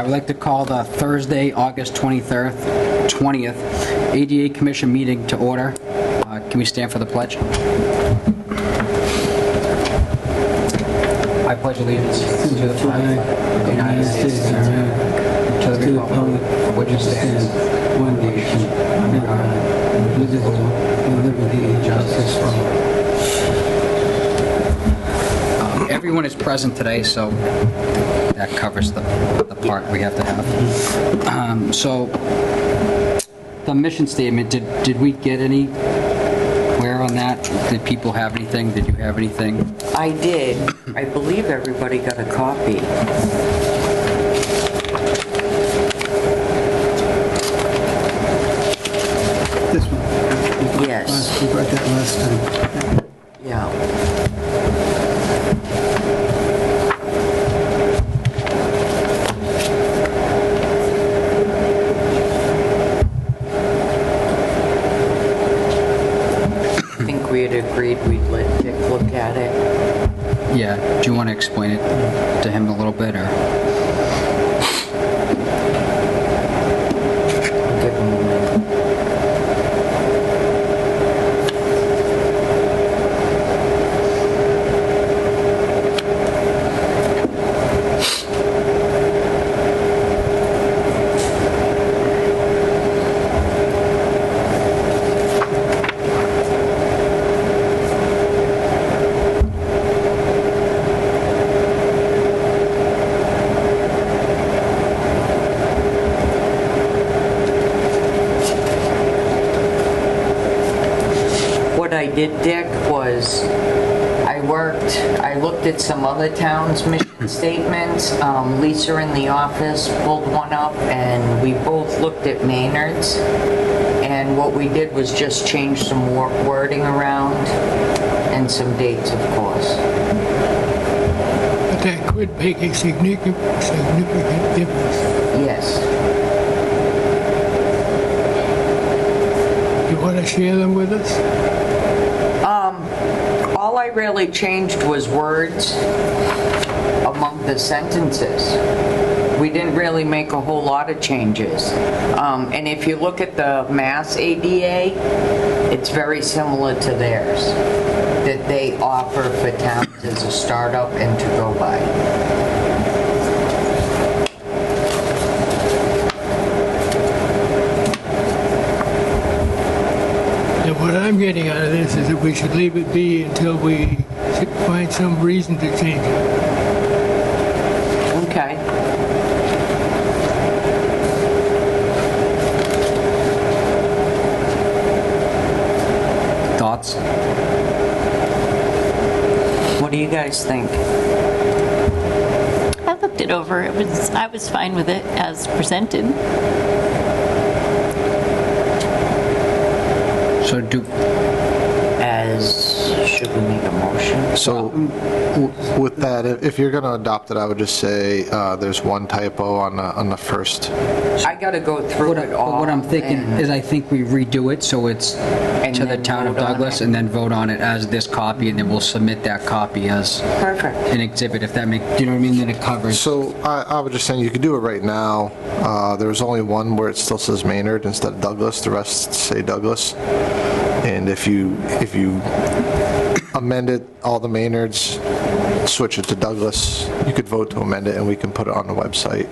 I would like to call the Thursday, August 20th ADA Commission meeting to order. Can we stand for the pledge? I pledge allegiance to the flag of the United States of America, to the republic for which it stands, one nation, under God, indivisible, with liberty and justice for all. Everyone is present today, so that covers the part we have to have. So the mission statement, did we get anywhere on that? Did people have anything? Did you have anything? I did. I believe everybody got a copy. This one? Yes. We brought that last time. Yeah. I think we had agreed we'd let Dick look at it. Yeah. Do you want to explain it to him a little bit, or? Give him a minute. What I did, Dick, was I looked at some other towns' mission statements. Lisa in the office pulled one up, and we both looked at Maynard's. And what we did was just change some wording around and some dates, of course. But that could make a significant difference. Yes. You want to share them with us? All I really changed was words among the sentences. We didn't really make a whole lot of changes. And if you look at the Mass ADA, it's very similar to theirs, that they offer for towns as a startup and to go by. And what I'm getting out of this is that we should leave it be until we find some reason to change it. Okay. Thoughts? What do you guys think? I looked it over. I was fine with it as presented. So Should we make a motion? So with that, if you're going to adopt it, I would just say there's one typo on the first. I gotta go through it all. what I'm thinking and- is I think we redo it so it's to the then town of vote on Douglas, it. and then vote on it as this copy, and then we'll submit that copy as Perfect. an exhibit, if that makes, you know what I mean, then it covers. So I was just saying you could do it right now. There's only one where it still says Maynard instead of Douglas. The rest say Douglas. And if you amended all the Maynards, switch it to Douglas, you could vote to amend it, and we can put it on the website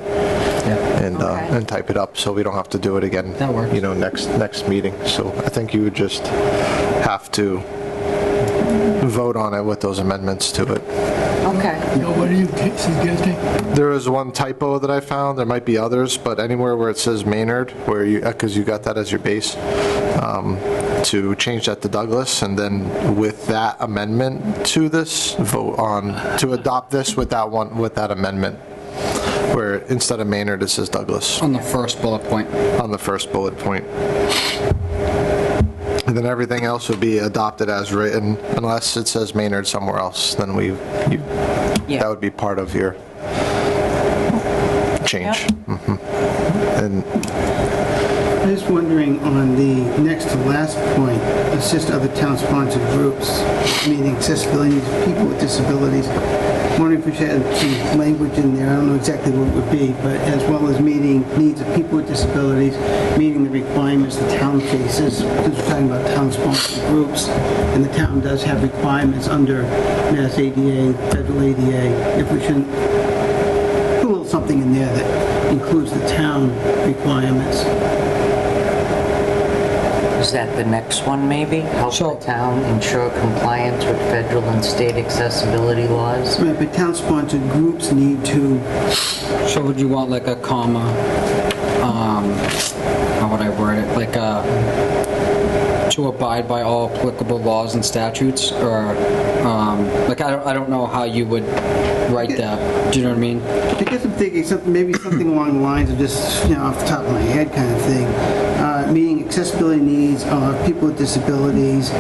Okay. and type it up, so we don't have to do it again. That works. You know, next meeting. So I think you would just have to vote on it with those amendments to it. Okay. So what are you suggesting? There is one typo that I found. There might be others, but anywhere where it says Maynard, where because you got that as your base, to change that to Douglas, and then with that amendment to this, vote on to adopt this with that amendment, where instead of Maynard it says Douglas On the first bullet point. on the first bullet point. And then everything else would be adopted as written, unless it says Maynard somewhere else. Then Yeah. that would be part of your change. Yep. And I just just wondering on the next to last point, assist other town-sponsored groups, meaning accessibility needs of people with disabilities. Wondering if we should add some language in there, I don't know exactly what it would be, but as well as meeting needs of people with disabilities, meeting the requirements the town faces, since we're talking about town-sponsored groups, and the town does have requirements under Mass ADA, Federal ADA, if we shouldn't put a little something in there that includes the town requirements. Is that the next one, maybe? Help So- the town ensure compliance with federal and state accessibility laws? Right, but town-sponsored groups need to, So would you want like a comma, how would I word it, like to abide by all applicable laws and statutes, or, like, I don't know how you would write that, do you know what I mean? I guess I'm thinking something, maybe something along the lines of just, off the top of my head kind of thing. Meeting accessibility needs of people with disabilities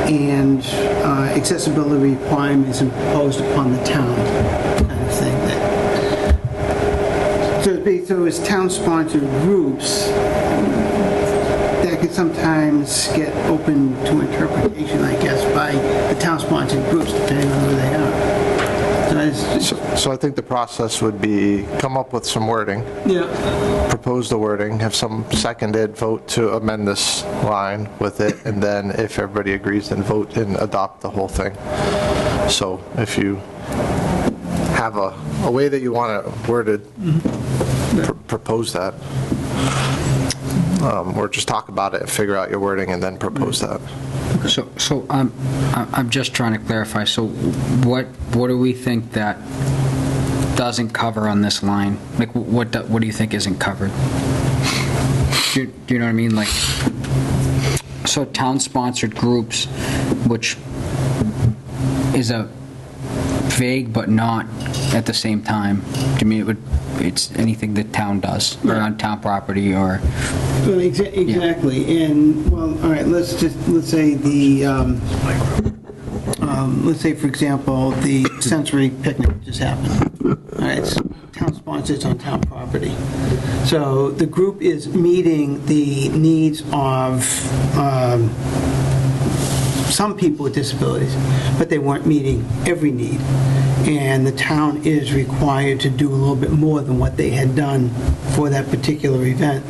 and accessibility requirements imposed upon the town kind of thing. So as town-sponsored groups, that could sometimes get open to interpretation, I guess, by the town-sponsored groups, depending on who they are. So I just, So I think the process would be come up with some wording, yeah. propose the wording, have some seconded vote to amend this line with it, and then if everybody agrees, then vote and adopt the whole thing. So if you have a way that you want it worded, propose that. Or just talk about it, figure out your wording, and then propose that. So I'm just trying to clarify, so what do we think that doesn't cover on this line? Like, what do you think isn't covered? Do you know what I mean? Like, so town-sponsored groups, which is a vague but not at the same time. To me, it's anything that town does, or on town property, or... Well, exactly, and, well, all right, let's say let's say, for example, the sensory picnic just happened. All right, it's town-sponsored, it's on town property. So the group is meeting the needs of some people with disabilities, but they weren't meeting every need. And the town is required to do a little bit more than what they had done for that particular event.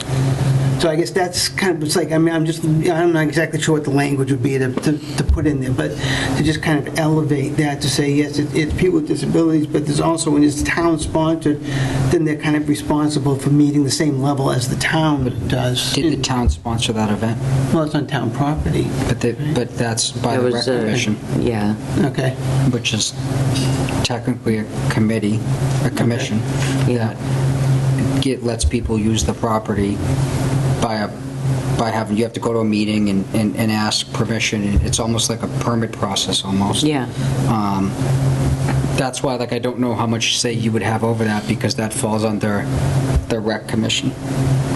So I guess that's kind of, it's like, I'm not exactly sure what the language would be to put in there, but to just kind of elevate that to say, yes, it's people with disabilities, but there's also, when it's town-sponsored, then they're kind of responsible for meeting the same level as the town does. Did the town sponsor that event? Well, it's on town property. But that's by There the was rec commission, Yeah. Okay. which is technically a committee, a commission, that lets people use the property by having, you have to go to a meeting and ask permission. It's almost like a permit process, almost. Yeah. That's why, like, I don't know how much say you would have over that, because that falls under the rec commission.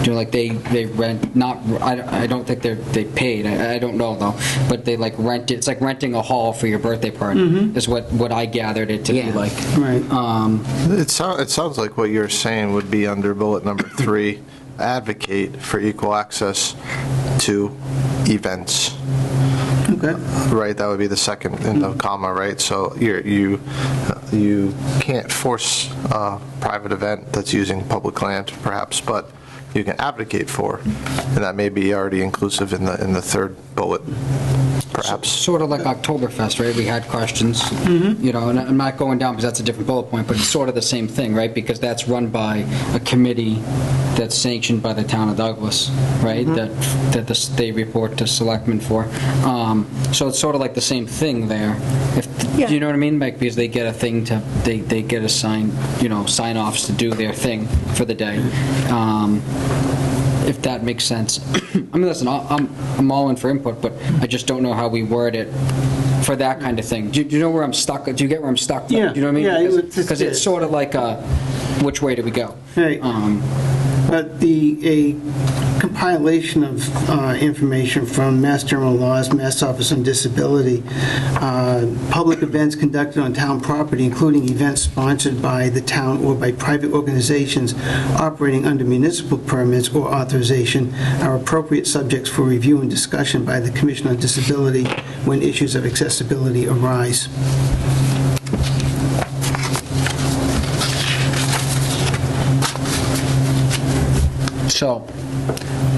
Like, they rent, not, I don't think they paid, I don't know, though, but they, like, rent it. It's like renting a hall for your birthday party, is what I gathered it to be Yeah. like. Right. It sounds like what you're saying would be under bullet number 3, advocate for equal access to events. Okay. Right, that would be the second in the comma, right? So you can't force a private event that's using public land, perhaps, but you can advocate for, and that may be already inclusive in the third bullet, perhaps. Sort of like Oktoberfest, right? We had questions, and I'm not going down because that's a different bullet point, but it's sort of the same thing, right? Because that's run by a committee that's sanctioned by the town of Douglas, right? That they report to selectmen for. So it's sort of like the same thing there. Do you know what I mean? Like, because they get a thing to, they get assigned, sign-offs to do their thing for the day. If that makes sense. I mean, listen, I'm all in for input, but I just don't know how we word it for that kind of thing. Do you know where I'm stuck? Do you get where I'm stuck? Yeah. Do you know what I mean? Yeah, Because it's sort of like which way do we go? Right. But a compilation of information from Mass General Laws, Mass Office on Disability, public events conducted on town property, including events sponsored by the town or by private organizations operating under municipal permits or authorization, are appropriate subjects for review and discussion by the Commission on Disability when issues of accessibility arise. So,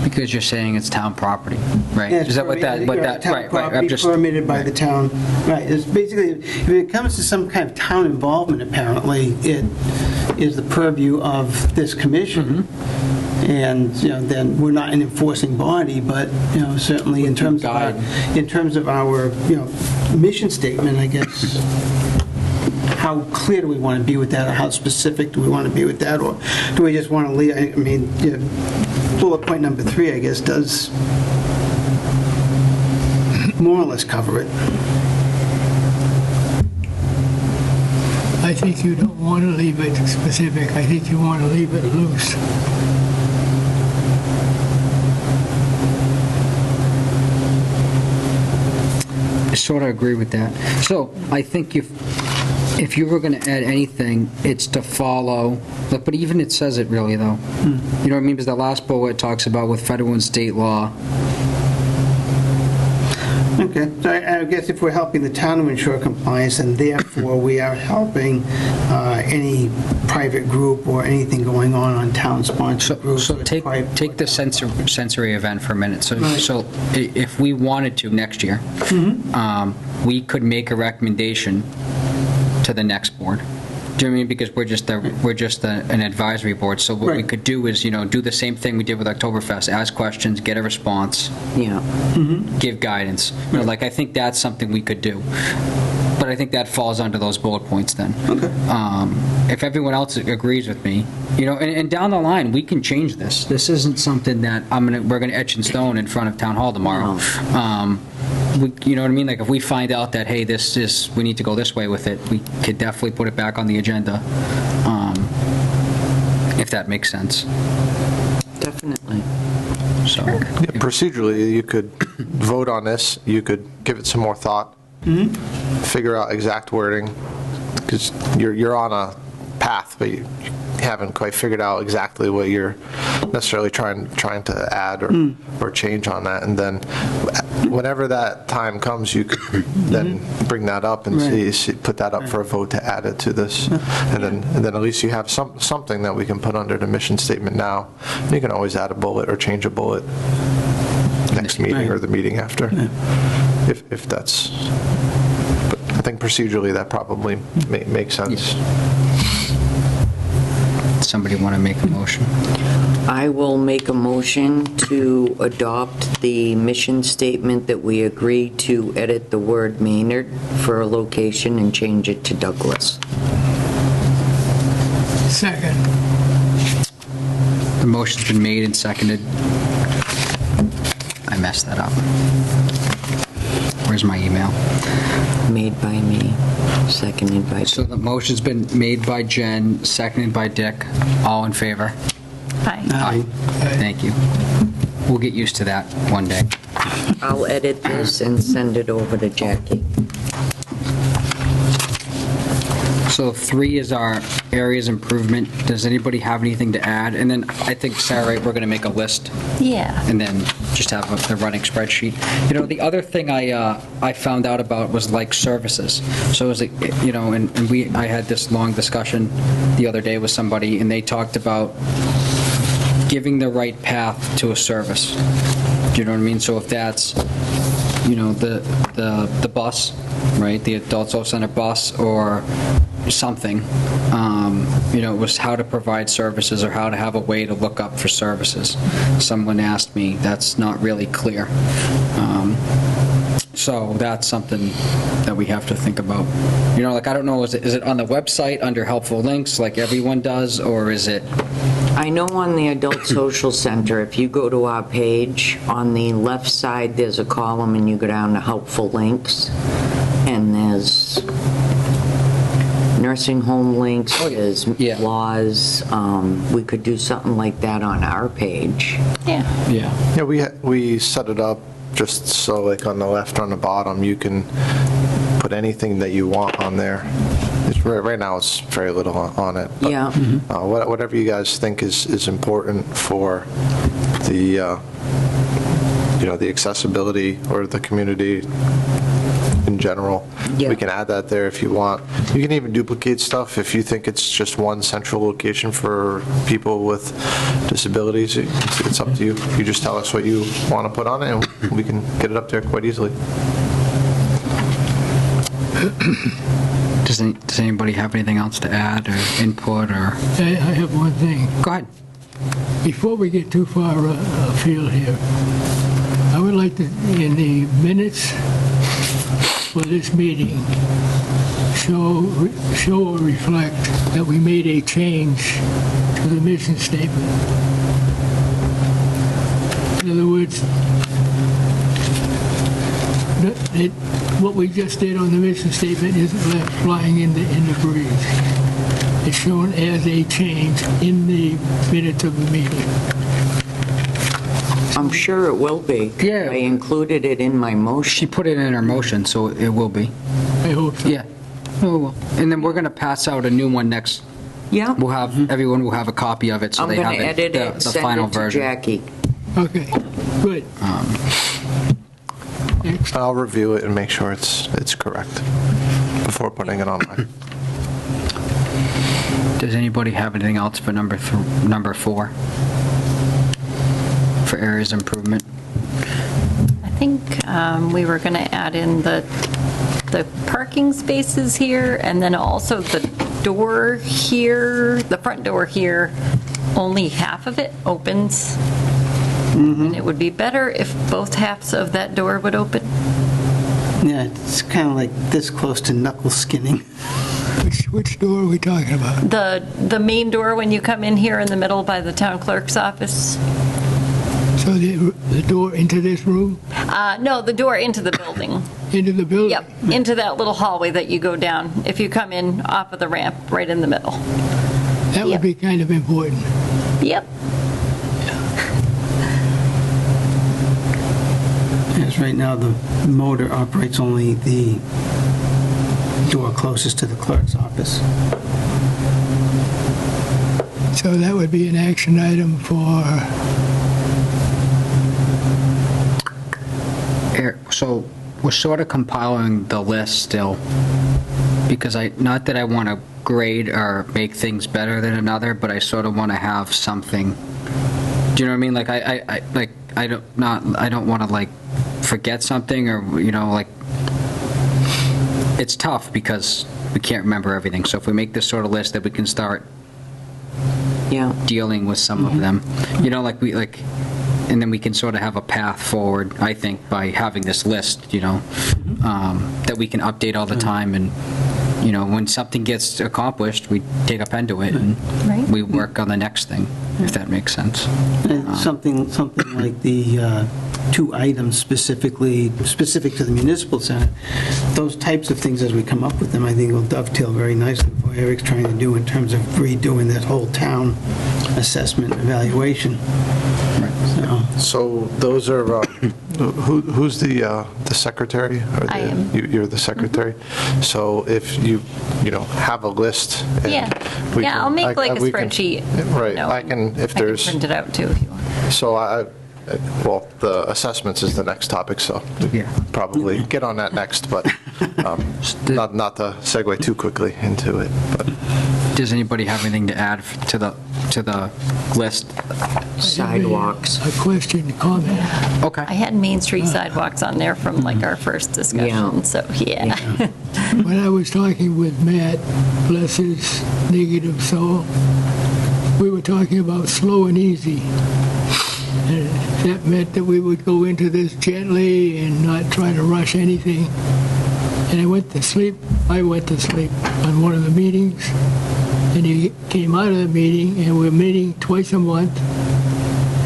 because you're saying it's town property, right? Yeah, it's Is that what that, town right, I'm property just, permitted by the town. Right, it's basically, if it comes to some kind of town involvement, apparently, it is the purview of this commission. And, then we're not an enforcing body, but, certainly in terms of our, mission statement, I guess, how clear do we want to be with that, or how specific do we want to be with that, or do we just want to leave, I mean, bullet point number 3, I guess, does more or less cover it. I think you don't want to leave it specific. I think you want to leave it loose. I sort of agree with that. So, I think if you were going to add anything, it's to follow, but even it says it really, though. You know what I mean? Because the last bullet talks about with federal and state law. Okay, so I guess if we're helping the town to ensure compliance, and therefore we are helping any private group or anything going on town-sponsored groups. So take the sensory event for a minute. So, Right. so if we wanted to next year, we could make a recommendation to the next board. Do you know what I mean? Because we're just an advisory board. So what we Right. could do is, do the same thing we did with Oktoberfest: ask questions, get a response, Yeah. give guidance. I think that's something we could do. But I think that falls under those bullet points then. Okay. If everyone else agrees with me, and down the line, we can change this. This isn't something that we're gonna etch in stone in front of Town Hall tomorrow. You know what I mean? Like, if we find out that, hey, we need to go this way with it, we could definitely put it back on the agenda, if that makes sense. Definitely. So, Procedurally, you could vote on this, you could give it some more thought, figure out exact wording, because you're on a path, but you haven't quite figured out exactly what you're necessarily trying to add or change on that. And then whenever that time comes, you could then bring that up and put that up for a vote to add it to this. And then at least you have something that we can put under the mission statement now. And you can always add a bullet or change a bullet next meeting or the meeting after, if that's. But I think procedurally that probably makes sense. somebody want to make a motion? I will make a motion to adopt the mission statement that we agree to edit the word Maynard for a location and change it to Douglas. Second. The motion's been made and seconded. I messed that up. Where's my email? Made by me, seconded by So the motion's been made by Jen, seconded by Dick. All in favor? Aye. Aye. Thank you. We'll get used to that one day. I'll edit this and send it over to Jackie. So 3 is our areas improvement. Does anybody have anything to add? And then I think, Sarah, we're going to make a list Yeah. and then just have the running spreadsheet. You know, the other thing I found out about was like services. So is it, you know, and I had this long discussion the other day with somebody, and they talked about giving the right path to a service. Do you know what I mean? So if that's, you know, the bus, right, the Adult Social Center bus or something, you know, it was how to provide services or how to have a way to look up for services. Someone asked me, that's not really clear. So that's something that we have to think about. You know, like, I don't know, is it on the website under helpful links like everyone does, or is it? I know on the Adult Social Center, if you go to our page, on the left side, there's a column and you go down to helpful links, and there's nursing home links, there's yeah. laws. We could do something like that on our page. Yeah. Yeah. Yeah, we set it up just so like on the left, on the bottom, you can put anything that you want on there. Right now, it's very little on it. But, Yeah. whatever you guys think is important for the, the accessibility or the community in general. Yeah. We can add that there if you want. You can even duplicate stuff if you think it's just one central location for people with disabilities. It's up to you. You just tell us what you want to put on it, and we can get it up there quite easily. Does anybody have anything else to add or input or? I have one thing. Go ahead. Before we get too far afield here, I would like to, in the minutes for this meeting, show or reflect that we made a change to the mission statement. In other words, what we just did on the mission statement isn't left flying in the breeze. It's shown as a change in the minutes of the meeting. I'm sure it will be. Yeah. I included it in my She motion. put it in her motion, so it will be. I hope so. Yeah. No, it will. And then we're going to pass out a new one next. Yeah. We'll have, everyone will have a copy of it, so I'm they going have to it, edit it, the send final it to version. Jackie. Okay, good. Next. I'll review it and make sure it's correct before putting it online. Does anybody have anything else for number 4? For areas of improvement? I think we were going to add in the parking spaces here, and then also the door here, the front door here, only half of it opens. And it would be better if both halves of that door would open. Yeah, it's kind of like this close to knuckle skinning. Which door are we talking about? The main door when you come in here in the middle by the town clerk's office. So the door into this room, No, the door into the building. into the building? Yep, into that little hallway that you go down if you come in off of the ramp, right in the middle. That would Yep. be kind of important. Yep. Because right now, the motor operates only the door closest to the clerk's office. So that would be an action item for, So we're sort of compiling the list still, because not that I want to grade or make things better than another, but I sort of want to have something. Do you know what I mean? Like I don't want to like forget something, or like it's tough because we can't remember everything. So if we make this sort of list, that we can start Yeah. dealing with some of them. And then we can sort of have a path forward, I think, by having this list, that we can update all the time. And, when something gets accomplished, we take a pen to it and Right. we work on the next thing, if that makes sense. And something like the 2 items specific to the municipal center, those types of things, as we come up with them, I think will dovetail very nicely with what Eric's trying to do in terms of redoing that whole town assessment evaluation. So those are, who's the secretary? Or I am. You're the secretary? So if you have a list. and Yeah. we Yeah, can- I'll make like a we can- spreadsheet. Right, note. I can, if I can there's, print it out too if you want. so well, the assessments is the next topic, so we Yeah. probably get on that next, but not to segue too quickly into it, but. Does anybody have anything to add to the list? Sidewalks. a question, comment. Okay. I had Main Street sidewalks on there from like our first discussion, so yeah. When I was talking with Matt, bless his negative soul, we were talking about slow and easy. And that meant that we would go into this gently and not try to rush anything. And I went to sleep on one of the meetings, and he came out of the meeting, and we're meeting twice a month.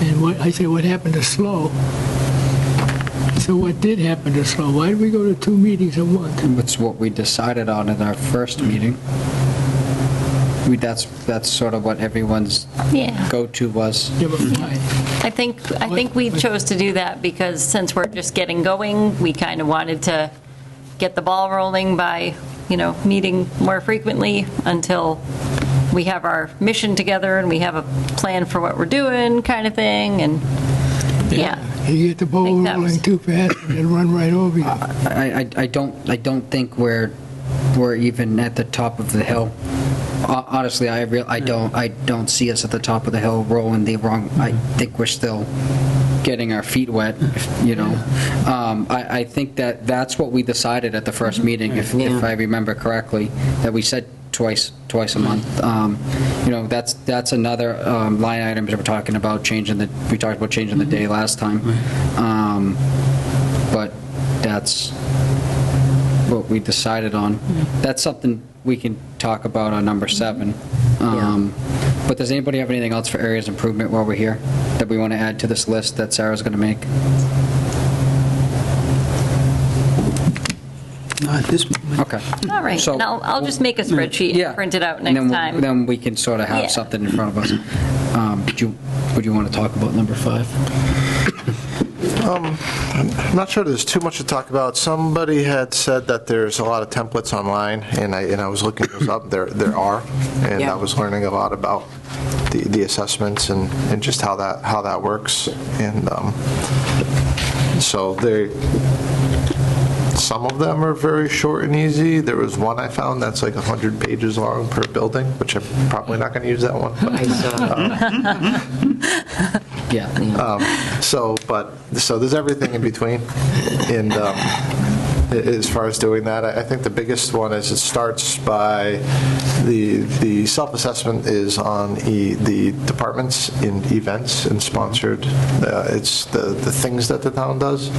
And I said, what happened to slow? So what did happen to slow? Why did we go to 2 meetings a month? That's what we decided on at our first meeting. That's sort of what everyone's Yeah. go-to was. Yeah, but fine. I think we chose to do that because since we're just getting going, we kind of wanted to get the ball rolling by, meeting more frequently until we have our mission together and we have a plan for what we're doing kind of thing, and yeah. You get the ball think that rolling was- too fast and it'll run right over you. I don't think we're even at the top of the hill. Honestly, I don't see us at the top of the hill rolling the wrong. I think we're still getting our feet wet, I think that's what we decided at the first meeting, if I remember correctly, that we said twice a month. That's another line item that we're talking about we talked about changing the day last time. But that's what we decided on. That's something we can talk about on number 7. But does anybody have anything else for areas of improvement while we're here that we want to add to this list that Sarah's going to make? Not at this moment. Okay. All right, So- and I'll just make a spreadsheet Yeah. and print it out And then next time. Then we can sort of have Yeah. something in front of us. Would you want to talk about number 5? I'm not sure there's too much to talk about. Somebody had said that there's a lot of templates online, and I was looking those up. There are, and Yeah. I was learning a lot about the assessments and just how that works. And so some of them are very short and easy. There was one I found that's like 100 pages long per building, which I'm probably not going to use that one. But, I saw Yeah. So there's everything in between. And as far as doing that, I think the biggest one is it starts by the self-assessment is on the departments in events and sponsored. It's the things that the town does.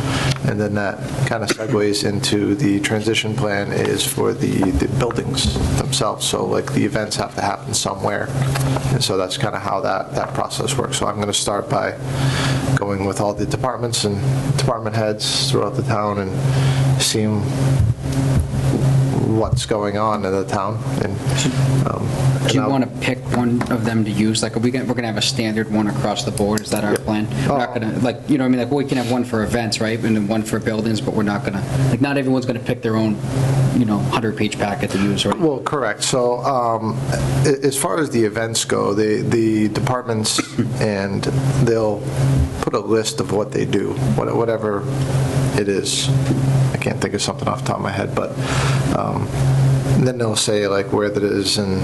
And then that kind of segues into the transition plan is for the buildings themselves. So like the events have to happen somewhere. And so that's kind of how that process works. So I'm going to start by going with all the departments and department heads throughout the town and seeing what's going on in the town. And Do you want to pick one of them to use? Like, we're going to have a standard one across the board? Is that our plan? We're not going to, like, what I mean? Like, we can have one for events, right? And then one for buildings, but we're not going to, like, not everyone's going to pick their own, 100-page packet to use, right? Well, correct. So as far as the events go, the departments, and they'll put a list of what they do, whatever it is. I can't think of something off the top of my head, but then they'll say like where that is and,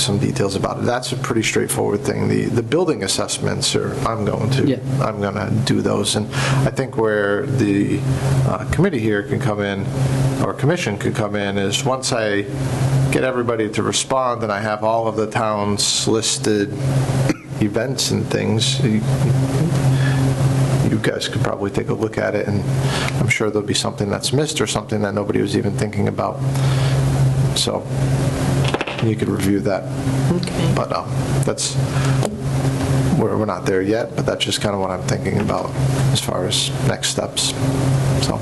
some details about it. That's a pretty straightforward thing. The building assessments I'm going to do those. And I think where the committee here can come in, or commission could come in, is once I get everybody to respond and I have all of the town's listed events and things, you guys could probably take a look at it, and I'm sure there'll be something that's missed or something that nobody was even thinking about. So you could review that. Okay. But that's, we're not there yet, but that's just kind of what I'm thinking about as far as next steps. So.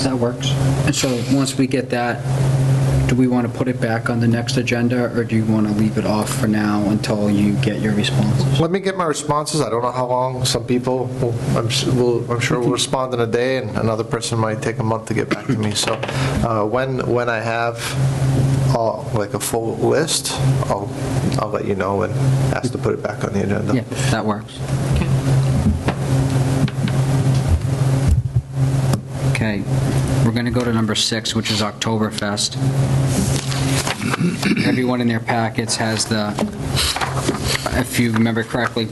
That works. And so once we get that, do we want to put it back on the next agenda, or do you want to leave it off for now until you get your responses? Let me get my responses. I don't know how long. Some people, I'm sure will respond in a day, and another person might take a month to get back to me. So when I have like a full list, I'll let you know and ask to put it back on the agenda. Yeah, that works. Okay, we're going to go to number 6, which is Oktoberfest. Everyone in their packets has if you remember correctly,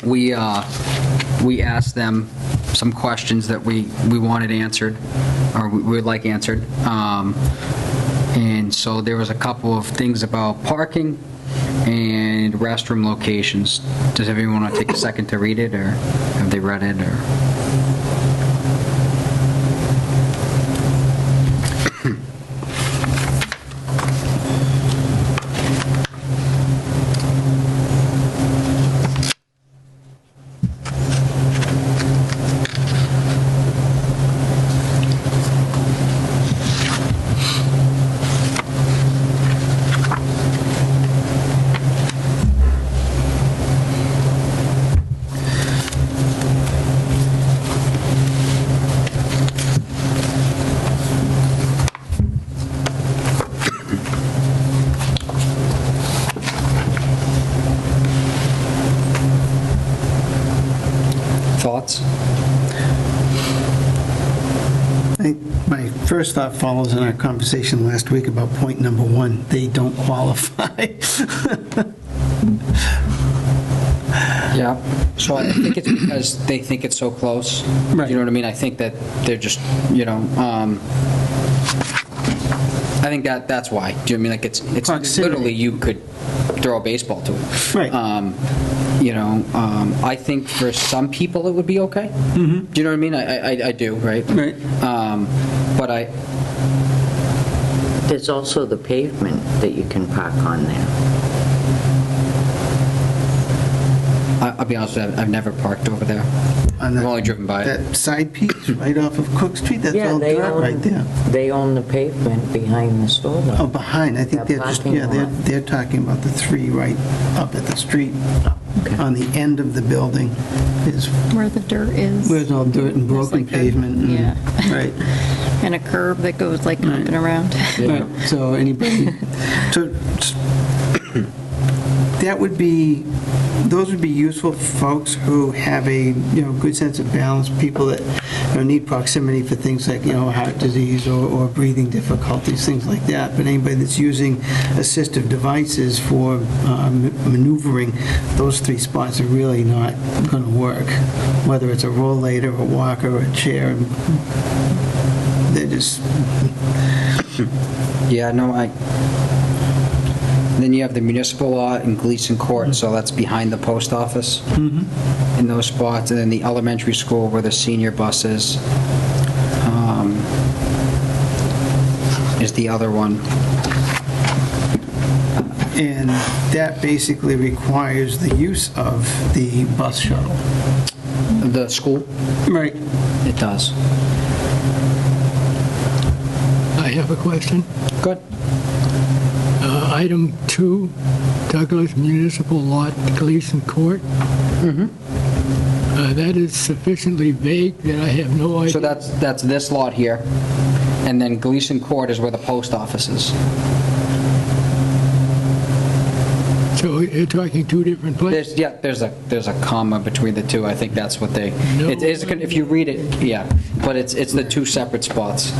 we asked them some questions that we wanted answered, or we would like answered. And so there was a couple of things about parking and restroom locations. Does everyone want to take a second to read it, or have they read it, or? thoughts? My first thought follows on our conversation last week about point number one, they don't qualify. Yeah. So I think it's because they think it's so close. Right. You know what I mean? I think that they're just, I think that's why. Do you know what I mean? Like it's Proximity. literally you could throw a baseball to it. Right. I think for some people it would be okay. Mm-hmm. Do you know what I mean? I do, right? Right. But There's also the pavement that you can park on there. I'll be honest with you, I've never parked over there. On I've only driven by it. That side piece right off of Cook Street, that's all they dirt right there. They own the pavement behind the store, Oh, though. behind, I think That they're just, parking yeah, lot. they're talking about the three right up at the street. Okay. On the end of the building is Where the dirt is. where's all dirt and broken like a- pavement. and- yeah. Right. And a curb that goes like up and around. Right, so anybody, so that would be, those would be useful for folks who have a, good sense of balance, people that need proximity for things like, heart disease or breathing difficulties, things like that. But anybody that's using assistive devices for maneuvering, those three spots are really not going to work. Whether it's a rollator, a walker, or a chair, they're just, Yeah, no, Then you have the municipal lot in Gleason Court, so that's behind the post office in those spots. And then the elementary school where the senior bus is the other one. and that basically requires the use of the bus shuttle. The school, Right. it does. I have a question. Good. Item 2, Douglas Municipal Lot, Gleason Court. That is sufficiently vague that I have no idea. So that's this lot here, and then Gleason Court is where the post office is. So you're talking two different places? There's a comma between the two. I think that's what they. No. It is if you read it, yeah, but it's the two separate spots.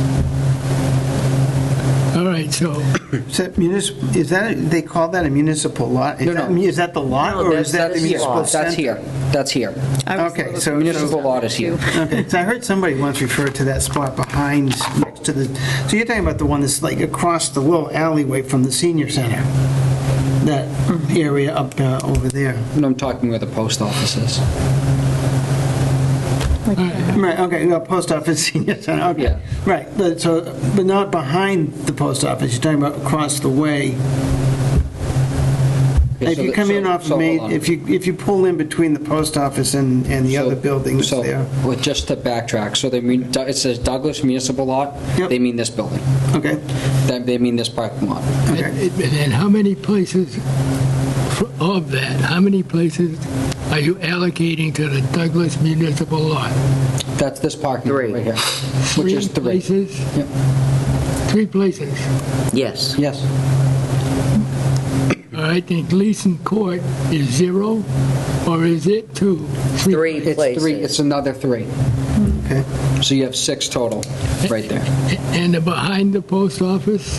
All right, so Is that, they call that a municipal lot? No, no. Is that the lot, No, or is that the that's here. municipal center? That's here. That's here. I was Okay, a little so- Municipal lot is here. Okay, so I heard somebody once refer to that spot behind, next to the, so you're talking about the one that's like across the little alleyway from the senior center? That area up over there? No, I'm talking where the post office is. Right, okay, no, post office, senior center, okay. Yeah. Right, but not behind the post office, you're talking about across the way. If you come in off of Main, if you pull in between the post office and the other buildings there. Well, just to backtrack, so they mean, it says Douglas Municipal Lot, Yep. they mean this building. Okay, They mean this parking lot. okay. and how many places of that, how many places are you allocating to the Douglas Municipal Lot? That's this parking lot Three. right here, which is three. Places? Yep. 3 places. Yes. Yes. All right, then Gleason Court is 0, or is it 2? Three It's places. three, it's another three. Okay. So you have 6 total, right there. And behind the post office?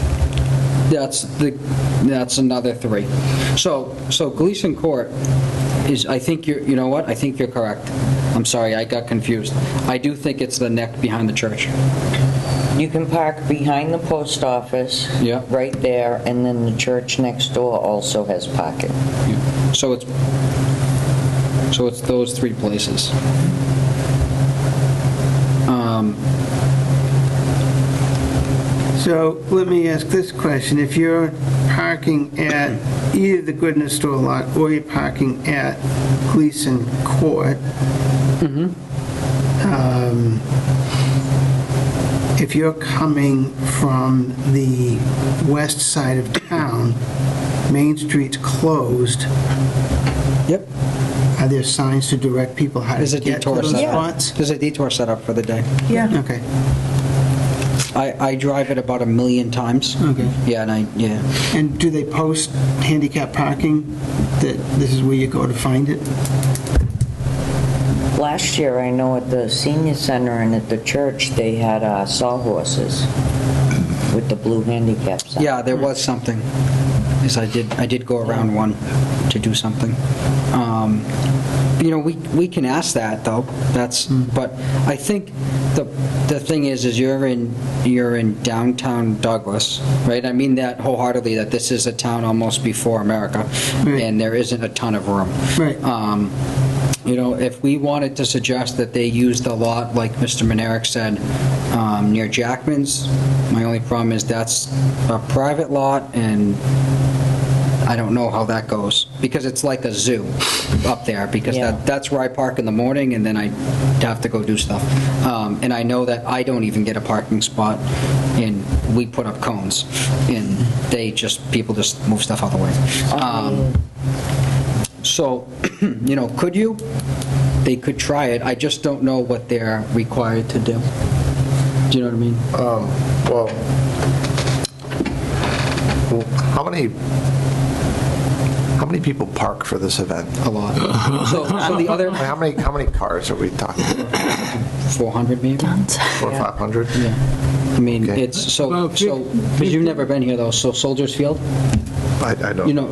That's another 3. So Gleason Court is, I think you know what? I think you're correct. I'm sorry, I got confused. I do think it's the neck behind the church. You can park behind the post office. Yeah. Right there, and then the church next door also has parking. So it's those 3 places. So let me ask this question. If you're parking at either the Goodness Store lot or you're parking at Gleason Court, if you're coming from the west side of town, Main Street's closed, Yep. are there signs to direct people how to There's a get to detour those set up. spots? There's a detour set up for the day. Yeah. Okay, I drive it about 1,000,000 times. okay. Yeah, and And do they post handicap parking, that this is where you go to find it? Last year, I know at the senior center and at the church, they had sawhorses with the blue handicap sign. Yeah, there was something. Yes, I did go around one to do something. You know, we can ask that, though. But I think the thing is you're in downtown Douglas, right? I mean that wholeheartedly, that this is a town almost before America, Right. and there isn't a ton of room. Right. You know, if we wanted to suggest that they use the lot, like Mr. Manerick said, near Jackman's, my only problem is that's a private lot, and I don't know how that goes, because it's like a zoo up there, because Yeah. that's where I park in the morning, and then I have to go do stuff. And I know that I don't even get a parking spot, and we put up cones, and people just move stuff out of the way. So, you know, could you? They could try it. I just don't know what they're required to do. Do you know what I mean? Well, how many people park for this event? A lot. So the other How many cars are we talking about? 400 maybe? 400 or 500? Yeah. I mean, Okay. it's so, Well, because you've never been here though, so Soldiers Field, I don't. you know,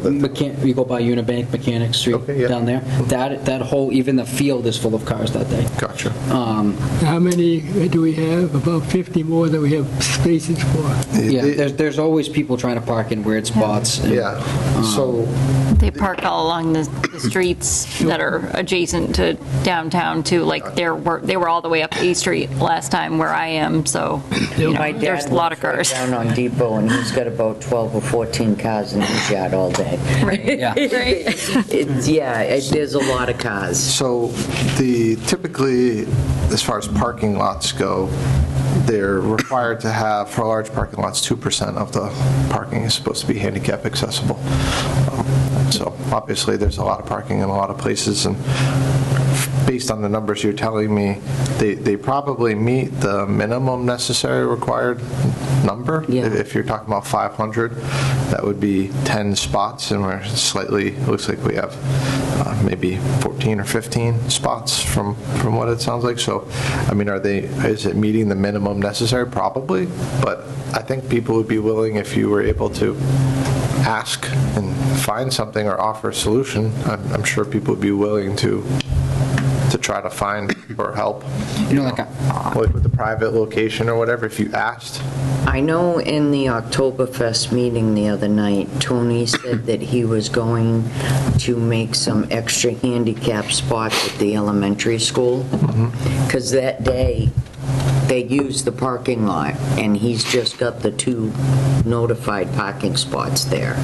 you go by Unibank Mechanic Street Okay, yeah. down there, that whole, even the field is full of cars that day. Gotcha. How many do we have? About 50 more that we have spaces for. Yeah, there's always people trying to park in weird spots. and- Yeah, so, They park all along the streets that are adjacent to downtown too, like they were all the way up A Street last time where I am, so, you know, My dad there's a lot of lives cars. right down on Depot, and he's got about 12 or 14 cars in his yard all day. Yeah. There's a lot of cars. so typically, as far as parking lots go, they're required to have, for large parking lots, 2% of the parking is supposed to be handicap accessible. So obviously, there's a lot of parking in a lot of places, and based on the numbers you're telling me, they probably meet the minimum necessary required number. Yeah. If you're talking about 500, that would be 10 spots, and we're slightly, looks like we have maybe 14 or 15 spots from what it sounds like. So, I mean, is it meeting the minimum necessary? Probably, but I think people would be willing, if you were able to ask and find something or offer a solution, I'm sure people would be willing to try to find or help. You know, like Like with the private location or whatever, if you asked. I know in the Oktoberfest meeting the other night, Tony said that he was going to make some extra handicap spots at the elementary school, because that day, they used the parking lot, and he's just got the 2 notified parking spots there.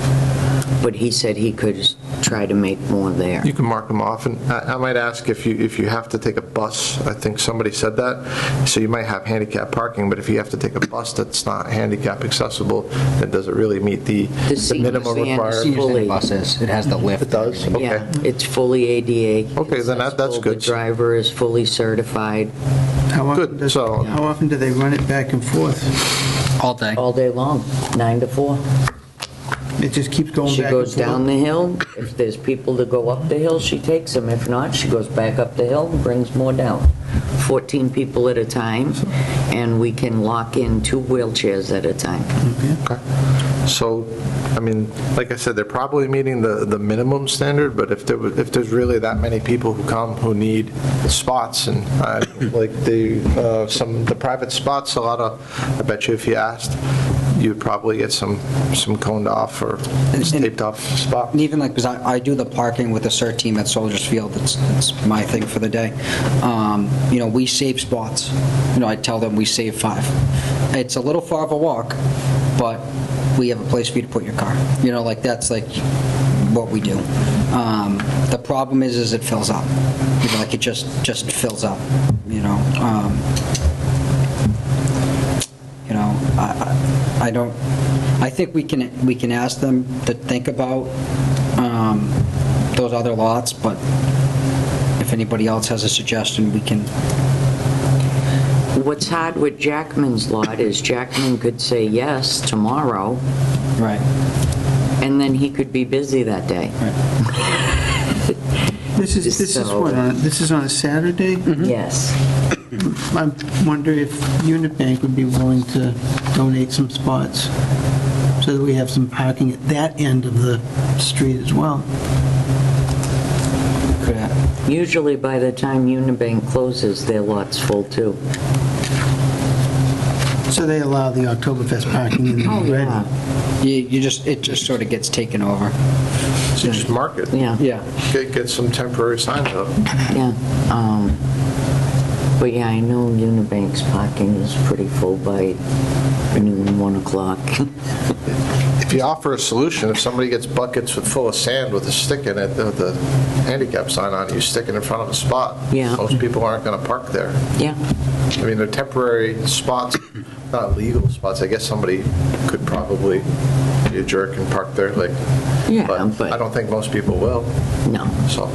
But he said he could try to make more there. You can mark them off, and I might ask if you have to take a bus, I think somebody said that, so you might have handicap parking, but if you have to take a bus that's not handicap accessible, then does it really meet the senior minimum van is required? senior fully- center buses, it has the lift. It does? Okay. Yeah, it's fully ADA. Okay, then that's accessible. good. The driver is fully certified How often Good, does- so- How often do they run it back and forth? All day. all day long, 9 to 4. It just keeps going She back and goes down forth? the hill. If there's people to go up the hill, she takes them. If not, she goes back up the hill and brings more down. 14 people at a time, and we can lock in 2 wheelchairs at a time. Okay. So, I mean, like I said, they're probably meeting the minimum standard, but if there's really that many people who come who need spots, and like the private spots, I bet you if you asked, you'd probably get some coned off or taped off spots. And even like, because I do the parking with the CERT team at Soldiers Field, it's my thing for the day. You know, we save spots. You know, I tell them we save 5. It's a little far of a walk, but we have a place for you to put your car. You know, like that's like what we do. The problem is it fills up. You know, like it just fills up. You know. You know, I don't. I think we can ask them to think about those other lots, but if anybody else has a suggestion, we can. What's hard with Jackman's lot is Jackman could say yes tomorrow, Right. and then he could be busy that day. Right. This is what, this is on a Saturday? Yes. I wonder if Unibank would be willing to donate some spots so that we have some parking at that end of the street as well. Usually by the time Unibank closes, their lot's full too. So they allow the Oktoberfest parking in there already. It just sort of gets taken over. So just mark it. Yeah. Yeah. Get some temporary signs up. Yeah. But yeah, I know Unibank's parking is pretty full by noon, 1 o'clock. If you offer a solution, if somebody gets buckets full of sand with a stick in it, the handicap sign on it, you stick it in front of a spot. Yeah. Most people aren't going to park there. Yeah. I mean, they're temporary spots, not legal spots. I guess somebody could probably be a jerk and park there, like, Yeah, but I don't think most people will. No. So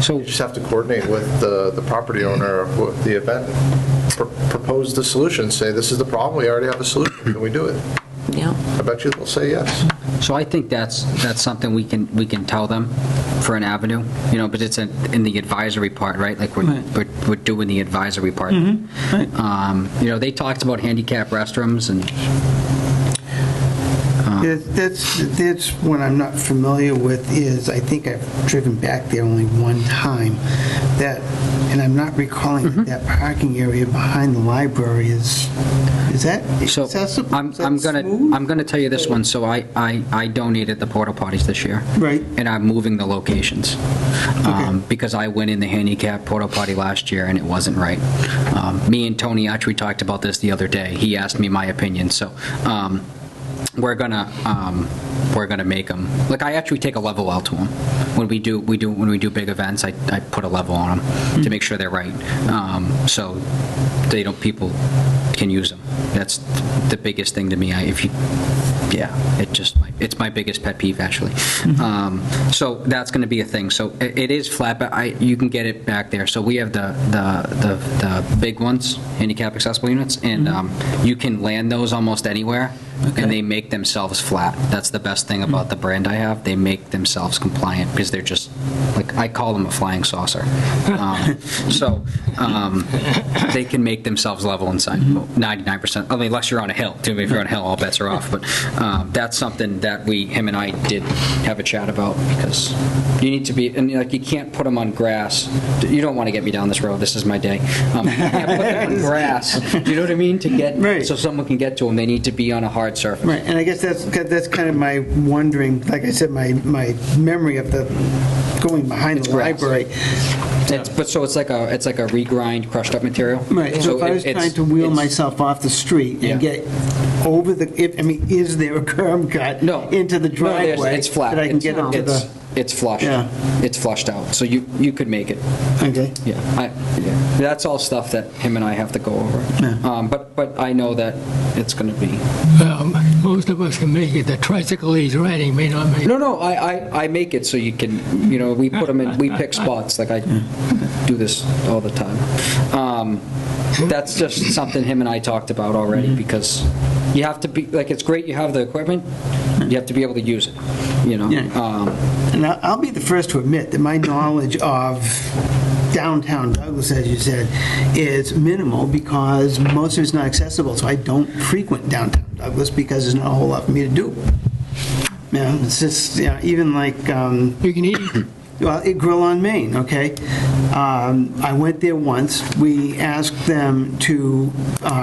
So, you just have to coordinate with the property owner of the event. Propose the solution, say, this is the problem, we already have a solution, can we do it? Yeah. I bet you they'll say yes. so I think that's something we can tell them for an avenue, but it's in the advisory part, right? Like we're doing the advisory part. They talked about handicap restrooms and That's what I'm not familiar with is, I think I've driven back there only one time, and I'm not recalling that parking area behind the library is that so accessible? I'm Is that smooth? gonna tell you this one. So I donated the porta potties this year. Right. And I'm moving the locations because I went in the handicap porta potty last year and it wasn't right. Me and Tony actually talked about this the other day. He asked me my opinion. So we're gonna make them. Like I actually take a level out to them when we do big events. I put a level on them to make sure they're right. So they don't people can use them. That's the biggest thing to me. It's my biggest pet peeve actually. So that's going to be a thing. So it is flat, but you can get it back there. So we have the big ones, handicap accessible units, and you can land those almost anywhere, and they make themselves flat. That's the best thing about the brand I have. They make themselves compliant because they're just like I call them a flying saucer. They can make themselves level inside 99%. I mean, unless you're on a hill. If you're on a hill, all bets are off. But that's something that him and I did have a chat about because you need to be, and like you can't put them on grass. You don't want to get me down this road. This is my day. You can't put them on grass. Do you know what I mean? To get Right. so someone can get to them, they need to be on a hard surface. Right, and I guess that's kind of my wondering, like I said, my memory of the going behind the grass. library. It's like a regrind, crushed up material. Right, so if I was trying to wheel it's- myself off the street Yeah. and get over is there a curb cut No. into the No, driveway? it's flat. That I can get up to the, It's flushed. Yeah. It's flushed out. So you could make it. okay. Yeah. That's all stuff that him and I have to go over. Yeah. But I know that it's going to be. Most of us can make it. The tricycle he's riding may not make it. No. I make it so you can. We put them in. We pick spots. Like I do this all the time. That's just something him and I talked about already because you have to be like. It's great you have the equipment. You have to be able to use it. Yeah. And I'll be the first to admit that my knowledge of downtown Douglas, as you said, is minimal because most of it's not accessible, so I don't frequent downtown Douglas because there's not a whole lot for me to do. It's just, even like, You can eat. well, Grill on Main, okay? I went there once. We asked them to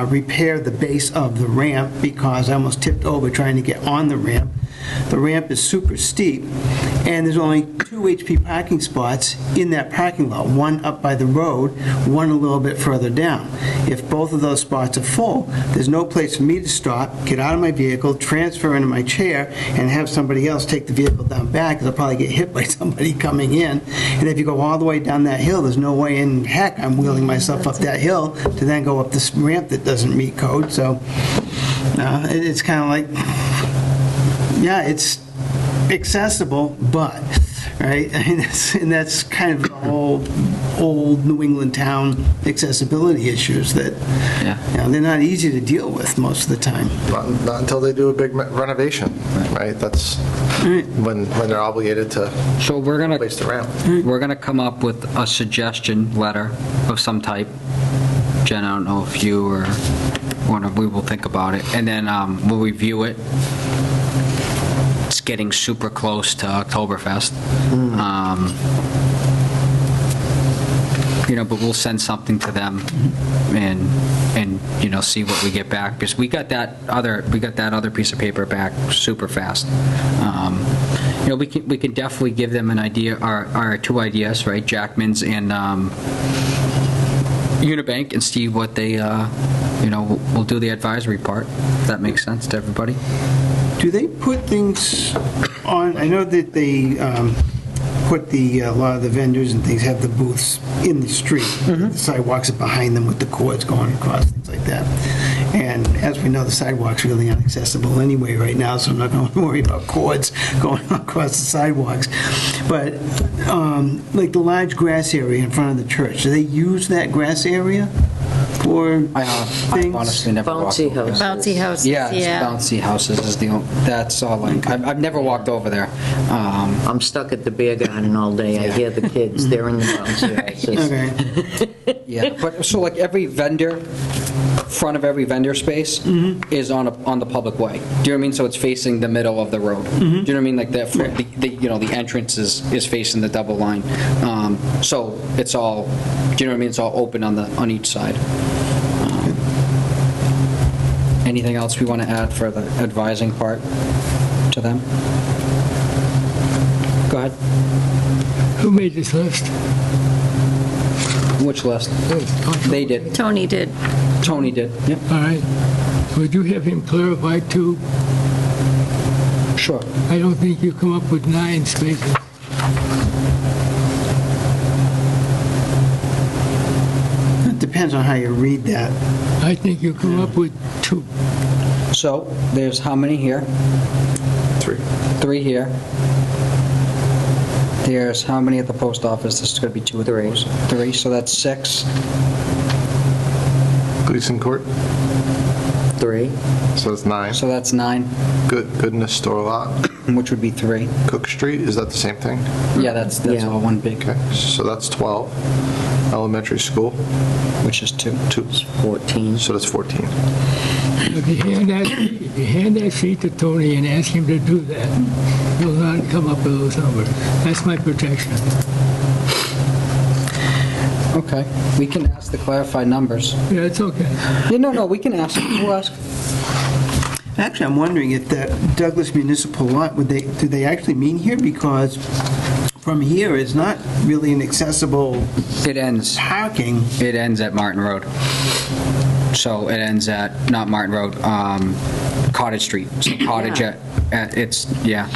repair the base of the ramp because I almost tipped over trying to get on the ramp. The ramp is super steep, and there's only 2 HP parking spots in that parking lot, one up by the road, one a little bit further down. If both of those spots are full, there's no place for me to stop, get out of my vehicle, transfer into my chair, and have somebody else take the vehicle down back, because I'll probably get hit by somebody coming in. And if you go all the way down that hill, there's no way in heck I'm wheeling myself up that hill to then go up this ramp that doesn't meet code. So it's kind of like, yeah, it's accessible, but right? I mean, that's kind of the whole old New England town accessibility issues that, Yeah. they're not easy to deal with most of the time. Not until they do a big renovation, right? That's when they're obligated to So we're gonna place the ramp. come up with a suggestion letter of some type. Jen, I don't know if you or one of we will think about it, and then we'll review it. It's getting super close to Oktoberfest. But we'll send something to them and see what we get back, because we got that other piece of paper back super fast. We can definitely give them an idea, our two ideas, right? Jackman's and Unibank, and see what they, we'll do the advisory part. If that makes sense to everybody. Do they put things on, I know that they put a lot of the vendors and things have the booths in the street. The sidewalks are behind them with the cords going across, things like that. And as we know, the sidewalk's really inaccessible anyway right now, so I'm not going to worry about cords going across the sidewalks. But like the large grass area in front of the church, do they use that grass area for I've things? honestly never walked Bouncy over there. house. Bouncy houses, Yeah, it's yeah. bouncy houses is that's all I've never walked over there. I'm stuck at the beer garden all day. I hear the kids, they're in the bouncy houses. Okay. Yeah, but so like every vendor, front of every vendor space is on the public way. Do you know what I mean? So it's facing the middle of the road. Do you know what I mean? Like the entrance is facing the double line. So it's all, do you know what I mean? It's all open on each side. Anything else we want to add for the advising part to them? Go ahead. Who made this list? Which list? They did. Tony did. Tony did. Yep. All right. Would you have him clarify too? Sure. I don't think you come up with 9 spaces. It depends on how you read that. I think you come up with 2. So there's how many here? 3. 3 here. There's how many at the post office? This is going to be 2 or 3. 3, so that's 6. Gleason Court, 3. so that's 9. So that's 9, Goodness Store Lot, which would be 3. Cook Street, is that the same thing? Yeah, that's Yeah. all one big, Okay, so that's 12. Elementary school, which is 2. 2. 14. So that's 14. If you hand that sheet to Tony and ask him to do that, he'll not come up with those numbers. That's my protection. Okay, we can ask the clarified numbers. Yeah, it's okay. Yeah, no, we can ask. We'll ask. Actually, I'm wondering if that Douglas Municipal Lot, do they actually mean here? Because from here is not really an accessible It ends at Martin Road. So it ends at, not Martin Road, Cottage Street. So Cottage Yeah. it's, yeah,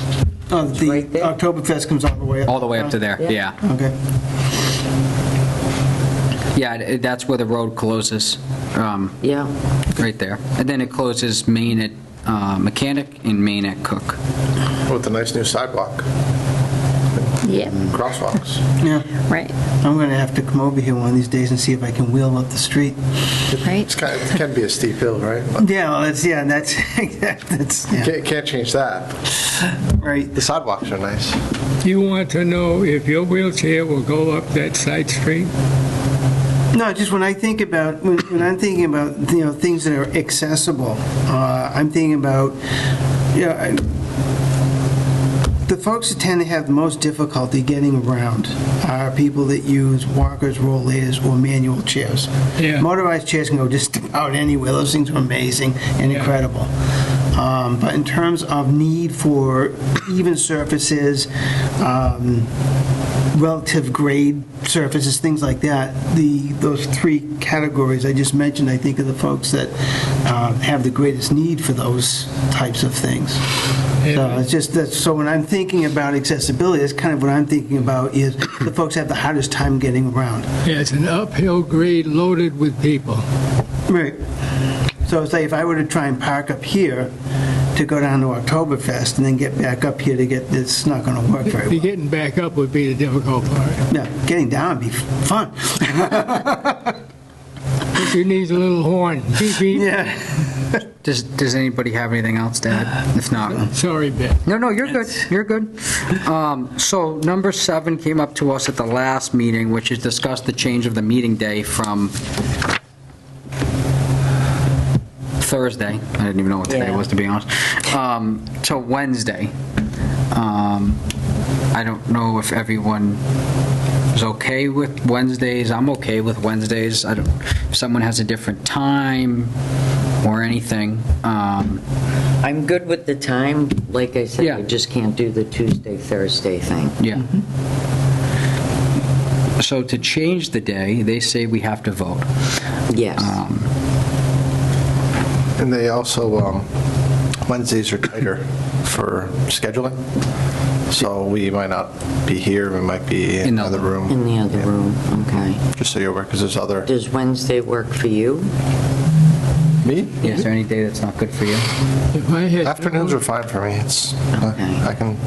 The right there. Oktoberfest comes all the way up. all the way up to there, yeah. Okay. Yeah, that's where the road closes, Yeah. right there. And then it closes Main at Mechanic and Main at Cook. With a nice new sidewalk, Yeah, crosswalks. Yeah, right, I'm going to have to come over here one of these days and see if I can wheel up the street. right. It can be a steep hill, right? But Yeah, well, that's yeah, can't change that. right. The sidewalks are nice. You want to know if your wheelchair will go up that side street? No, just when I think about, when I'm thinking about, things that are accessible, I'm thinking about, the folks that tend to have the most difficulty getting around are people that use walkers, rollators, or manual chairs. Yeah. Motorized chairs can go just about anywhere. Those things are amazing and Yeah. incredible. But in terms of need for even surfaces, relative grade surfaces, things like that, those 3 categories I just mentioned, I think are the folks that have the greatest need for those types of things. So it's just that, so when I'm thinking about accessibility, that's kind of what I'm thinking about, is the folks have the hardest time getting around. Yeah, it's an uphill grade loaded with people. Right. So it's like if I were to try and park up here, to go down to Oktoberfest and then get back up here to get, it's not going to work very The well. getting back up would be the difficult part. Yeah, getting down would be fun. Put your knees a little horn. Beep, beep. Yeah. Does anybody have anything else to add? If not, Sorry, Ben. no, you're good, you're good. So number 7 came up to us at the last meeting, which is discuss the change of the meeting day from Thursday, I didn't even know what today Yeah. was, to be honest, to Wednesday. I don't know if everyone is okay with Wednesdays. I'm okay with Wednesdays. If someone has a different time or anything. I'm good with the time. Like I said, Yeah. I just can't do the Tuesday, Thursday thing. Yeah. So to change the day, they say we have to vote. Yes. And they also, Wednesdays are tighter for scheduling, so we might not be here, we might be in In the- another room. In the other room, okay. Just so you're aware, because there's other... Does Wednesday work for you? Me? Yeah, is there any day that's not good for you? If I had... Afternoons are fine for me. It's, Okay. I can,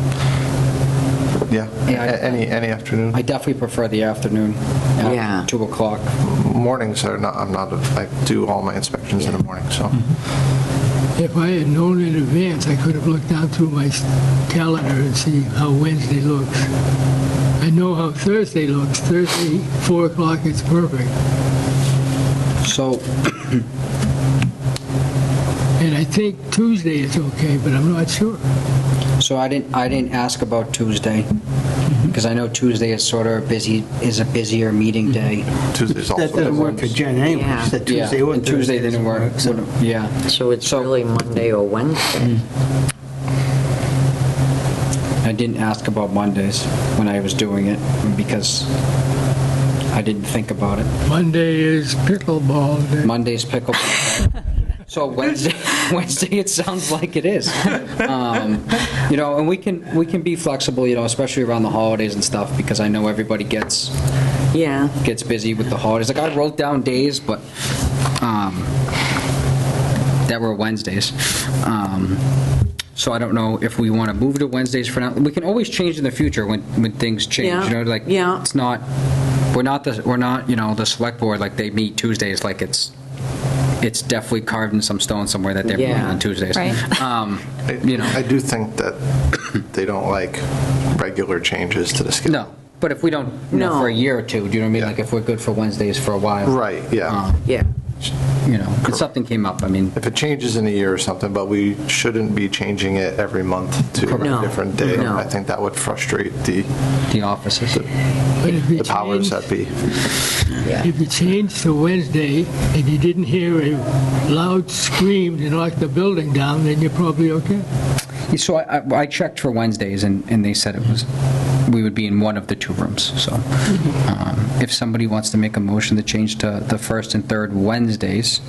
yeah, Yeah, any afternoon. I definitely prefer the afternoon, after Yeah. 2 o'clock. Mornings are not, I do all my inspections in the morning, so. If I had known in advance, I could have looked down through my calendar and see how Wednesday looks. I know how Thursday looks. Thursday, 4 o'clock, it's perfect. So, And I think Tuesday is okay, but I'm not sure. so I didn't ask about Tuesday, because I know Tuesday is sort of a busier meeting day. Tuesday's also. That doesn't work for Jen anyway. Yeah. She said Yeah, Tuesday or and Tuesday Thursday didn't work. so- Yeah. So it's So- really Monday or Wednesday? I didn't ask about Mondays when I was doing it, because I didn't think about it. Monday is pickleball day. Monday's pickleball. So Wednesday, it sounds like it is. And we can be flexible, especially around the holidays and stuff, because I know everybody gets Yeah. busy with the holidays. Like, I wrote down days, but that were Wednesdays. So I don't know if we want to move to Wednesdays for now. We can always change in the future when things change. Yeah. Yeah. It's not. We're not the select board, like they meet Tuesdays. Like it's definitely carved in some stone somewhere that they're meeting Yeah. on Tuesdays. Right. I do think that they don't like regular changes to the schedule. No, but if we don't, No. for a year or two, do you know what I mean? Yeah. Like if we're good for Wednesdays for a while. Right, yeah. Yeah. If something came up, I mean, If it changes in a year or something, but we shouldn't be changing it every month to No. a different day. No. I think that would frustrate the offices. But if you the powers change, that be. Yeah. if you change to Wednesday and you didn't hear a loud scream to knock the building down, then you're probably okay. So I checked for Wednesdays, and they said we would be in one of the 2 rooms. So if somebody wants to make a motion to change to the first and third Wednesdays,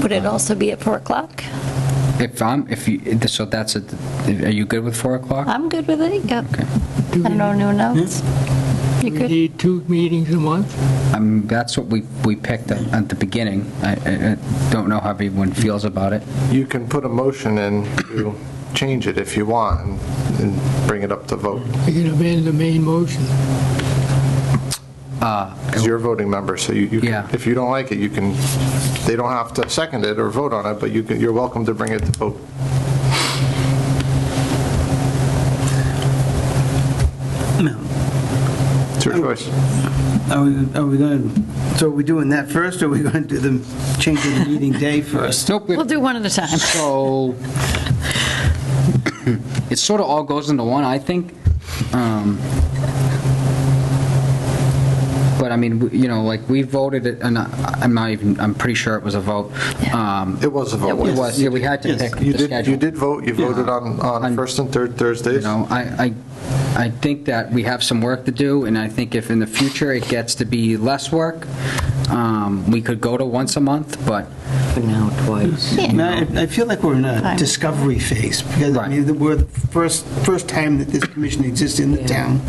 Would it also be at 4 o'clock? are you good with 4 o'clock? I'm good with it, yep. Okay. Do I don't know anyone else. You we good? need 2 meetings a month? That's what we picked at the beginning. I don't know how everyone feels about it. You can put a motion in to change it if you want and bring it up to vote. I can amend the main motion. Because you're a voting member, so you Yeah. can, if you don't like it, you can, they don't have to second it or vote on it, but you're welcome to bring it to vote. No. It's your choice. Are we going to, so are we doing that first, or are we going to do the change of the meeting day first? Nope. We'll do one at a time. So it sort of all goes into one, I think. But I mean, like we voted it, and I'm pretty sure it was a vote. It was a vote. It was, yeah, we had to Yes. pick You the did, schedule. you did vote, you voted on first and third Thursdays. I think that we have some work to do, and I think if in the future it gets to be less work, we could go to once a month, but For now, twice. Yeah. No, I feel like we're in a Fine. discovery phase, because I Right. mean, we're the first time that this commission exists in the Yeah. town.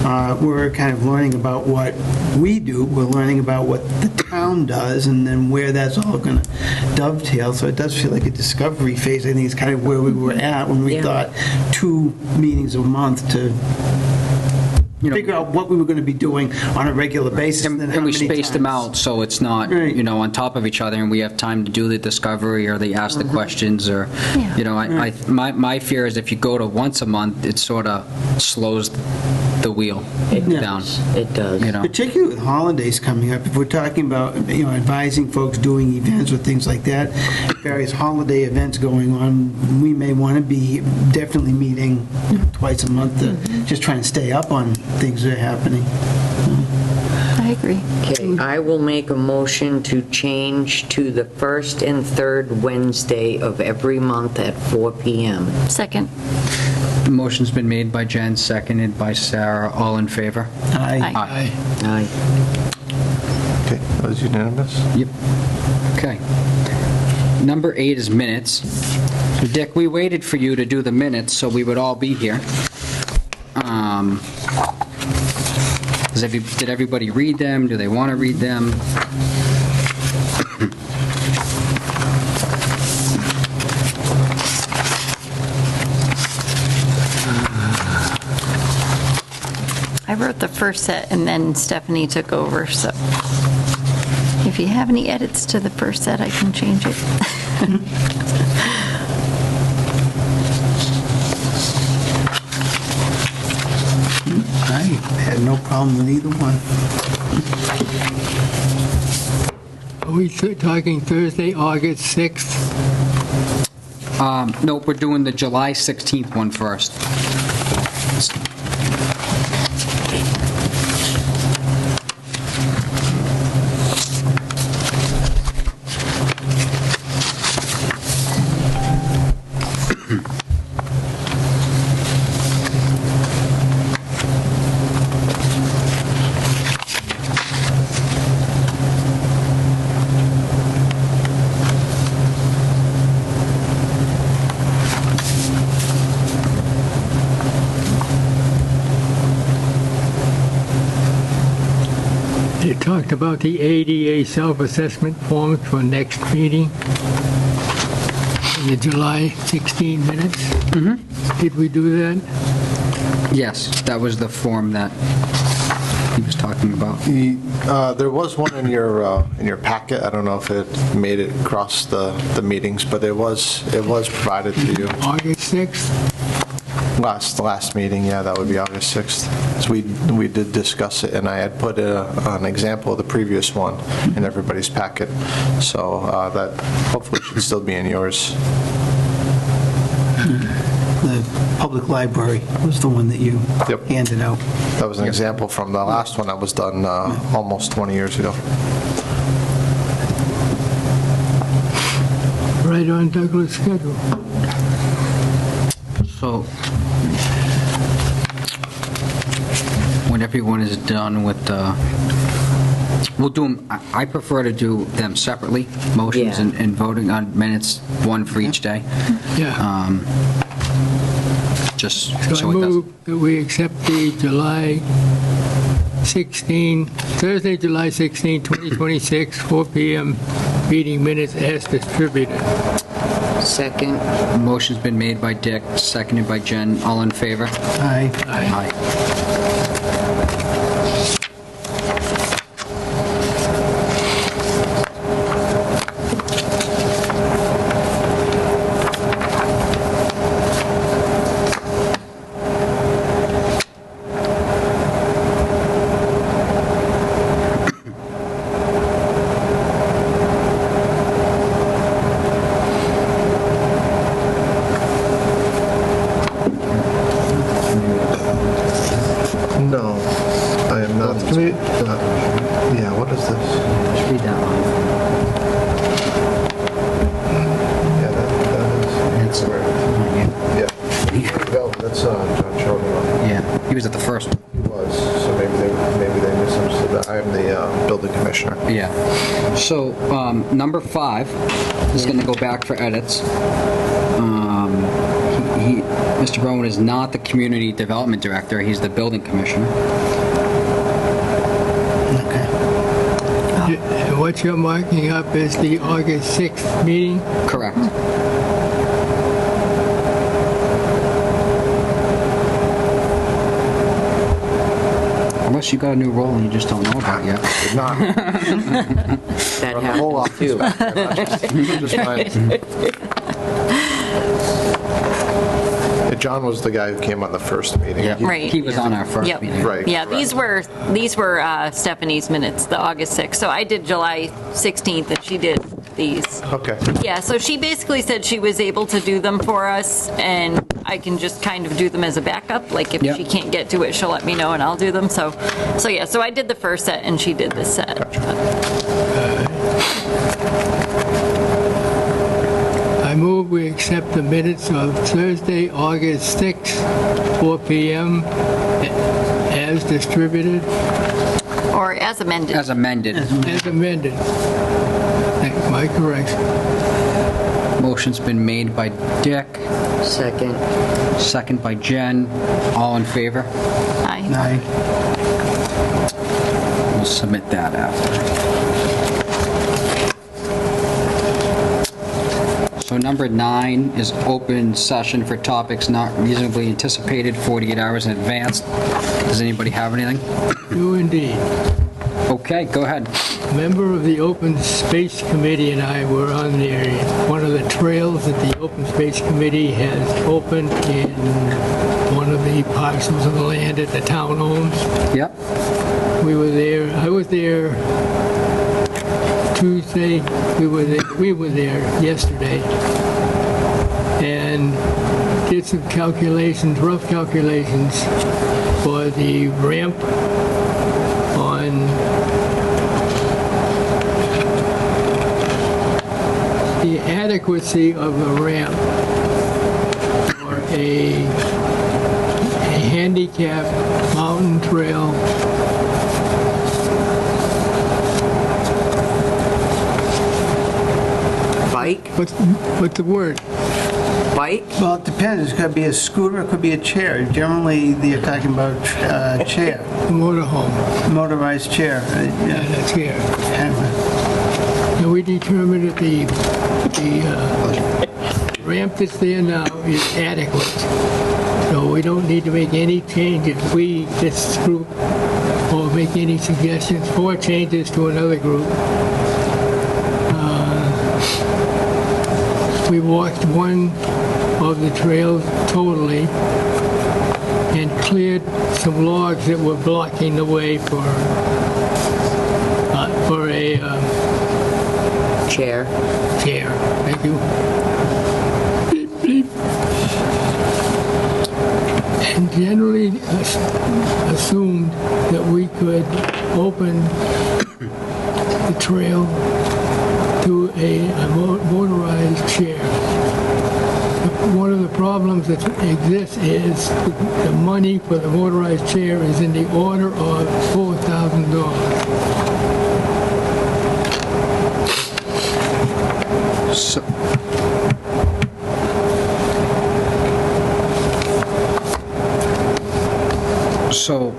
we're kind of learning about what we do, we're learning about what the town does, and then where that's all going to dovetail. So it does feel like a discovery phase. I think it's kind of where we were at when we Yeah. thought 2 meetings a month to figure out what we were going to be doing on a regular basis. And then how and we many spaced them times. out, so it's not, Right. on top of each other, and we have time to do the discovery, or they ask the questions, or, Yeah. my fear is if you go to once a month, it sort of slows the wheel down, It does. Particularly with holidays coming up, if we're talking about, advising folks doing events or things like that, various holiday events going on, we may want to be definitely meeting twice a month to just try and stay up on things that are happening. I agree. Okay, I will make a motion to change to the first and third Wednesday of every month at 4 PM. Second. The motion's been made by Jen, seconded by Sarah, all in favor? Aye. Aye. Aye. Okay, that was unanimous? Yep. Okay. Number 8 is minutes. So Dick, we waited for you to do the minutes, so we would all be here. Did everybody read them? Do they want to read them? I wrote the first set and then Stephanie took over, so if you have any edits to the first set, I can change it. I had no problem with either one. Are we talking Thursday, August 6th? Nope, we're doing the July 16th one first. You talked about the ADA self-assessment forms for next meeting in the July 16 minutes. Mm-hmm. Did we do that? Yes, that was the form that he was talking about. There was one in your packet. I don't know if it made it across the meetings, but it was provided to you. August 6th? Last meeting, yeah, that would be August 6th. So we did discuss it, and I had put an example of the previous one in everybody's packet. So that hopefully should still be in yours. The public library was the one that you Yep. handed out. That was an example from the last one that was done almost 20 years ago. Right on Douglas' schedule. So, when everyone is done with the, we'll do them, I prefer to do them separately, motions Yeah. and voting on minutes, one for each day. Yeah. Just So I so it doesn't. move that we accept the July 16, Thursday, July 16, 2026, 4 PM meeting minutes as distributed. Second. Motion's been made by Dick, seconded by Jen, all in favor? Aye. Aye. No, I am not. Can we, yeah, what is this? Just read that line. Yeah, that is. It's- Yeah. Well, that's John Charbonneau. Yeah, he was at the first one. He was, so maybe they misunderstood that. I am the building commissioner. Yeah. So, number 5 is going to go back for edits. Mr. Rowan is not the Community Development Director, he's the Building Commissioner. Okay. And what you're marking up is the August 6th meeting? Correct. Unless you got a new role and you just don't know about it yet. Did not. That Run the whole happens office too. back there, just fine. Yeah, John was the guy who came on the first meeting. Yeah. Right. He was on our first Yep. meeting. Right. Yeah, correct. these were Stephanie's minutes, the August 6th. So I did July 16th and she did these. Okay. Yeah, so she basically said she was able to do them for us, and I can just kind of do them as a backup. Like, if Yep. she can't get to it, she'll let me know, and I'll do them. So yeah, so I did the first set, and she did this set. I move we accept the minutes of Thursday, August 6th, 4 PM, as distributed, Or as amended. As amended. as amended. Thank my correction. Motion's been made by Dick, Second. second by Jen. All in favor? Aye. Aye. We'll submit that after. So number 9 is open session for topics not reasonably anticipated 48 hours in advance. Does anybody have anything? Do indeed. Okay, go ahead. A member of the Open Space Committee and I were on there. One of the trails that the Open Space Committee has opened in one of the parcels of the land that the town owns. Yep. We were there, I was there Tuesday, we were there yesterday, and did some calculations, rough calculations for the ramp on the adequacy of the ramp for a handicap mountain trail Bike? what's the word? Bike? Well, it depends. It could be a scooter, it could be a chair. Generally, you're talking about chair, Motorhome. motorized chair. Yeah, that's here. Yeah. And we determined that the ramp that's there now is adequate. So we don't need to make any changes. We, this group, or make any suggestions for changes to another group. We walked one of the trails totally and cleared some logs that were blocking the way for a Chair. chair. Thank you. Beep, beep. And generally assumed that we could open the trail to a motorized chair. One of the problems that exists is the money for the motorized chair is in the order of $4,000. So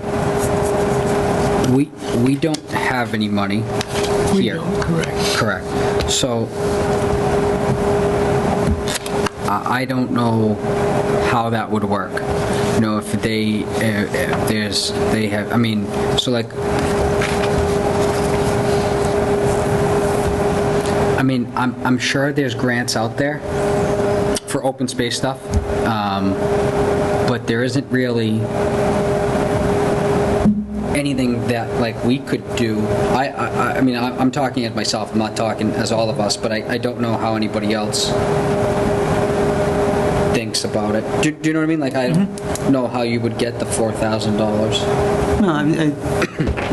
we don't have any money We here. don't, correct. Correct. So I don't know how that would work. You know, if they have, I mean, so like, I mean, I'm sure there's grants out there for open space stuff, but there isn't really anything that like we could do. I mean, I'm talking as myself, I'm not talking as all of us, but I don't know how anybody else thinks about it. Do you know what I mean? Like, I don't know how you would get the $4,000.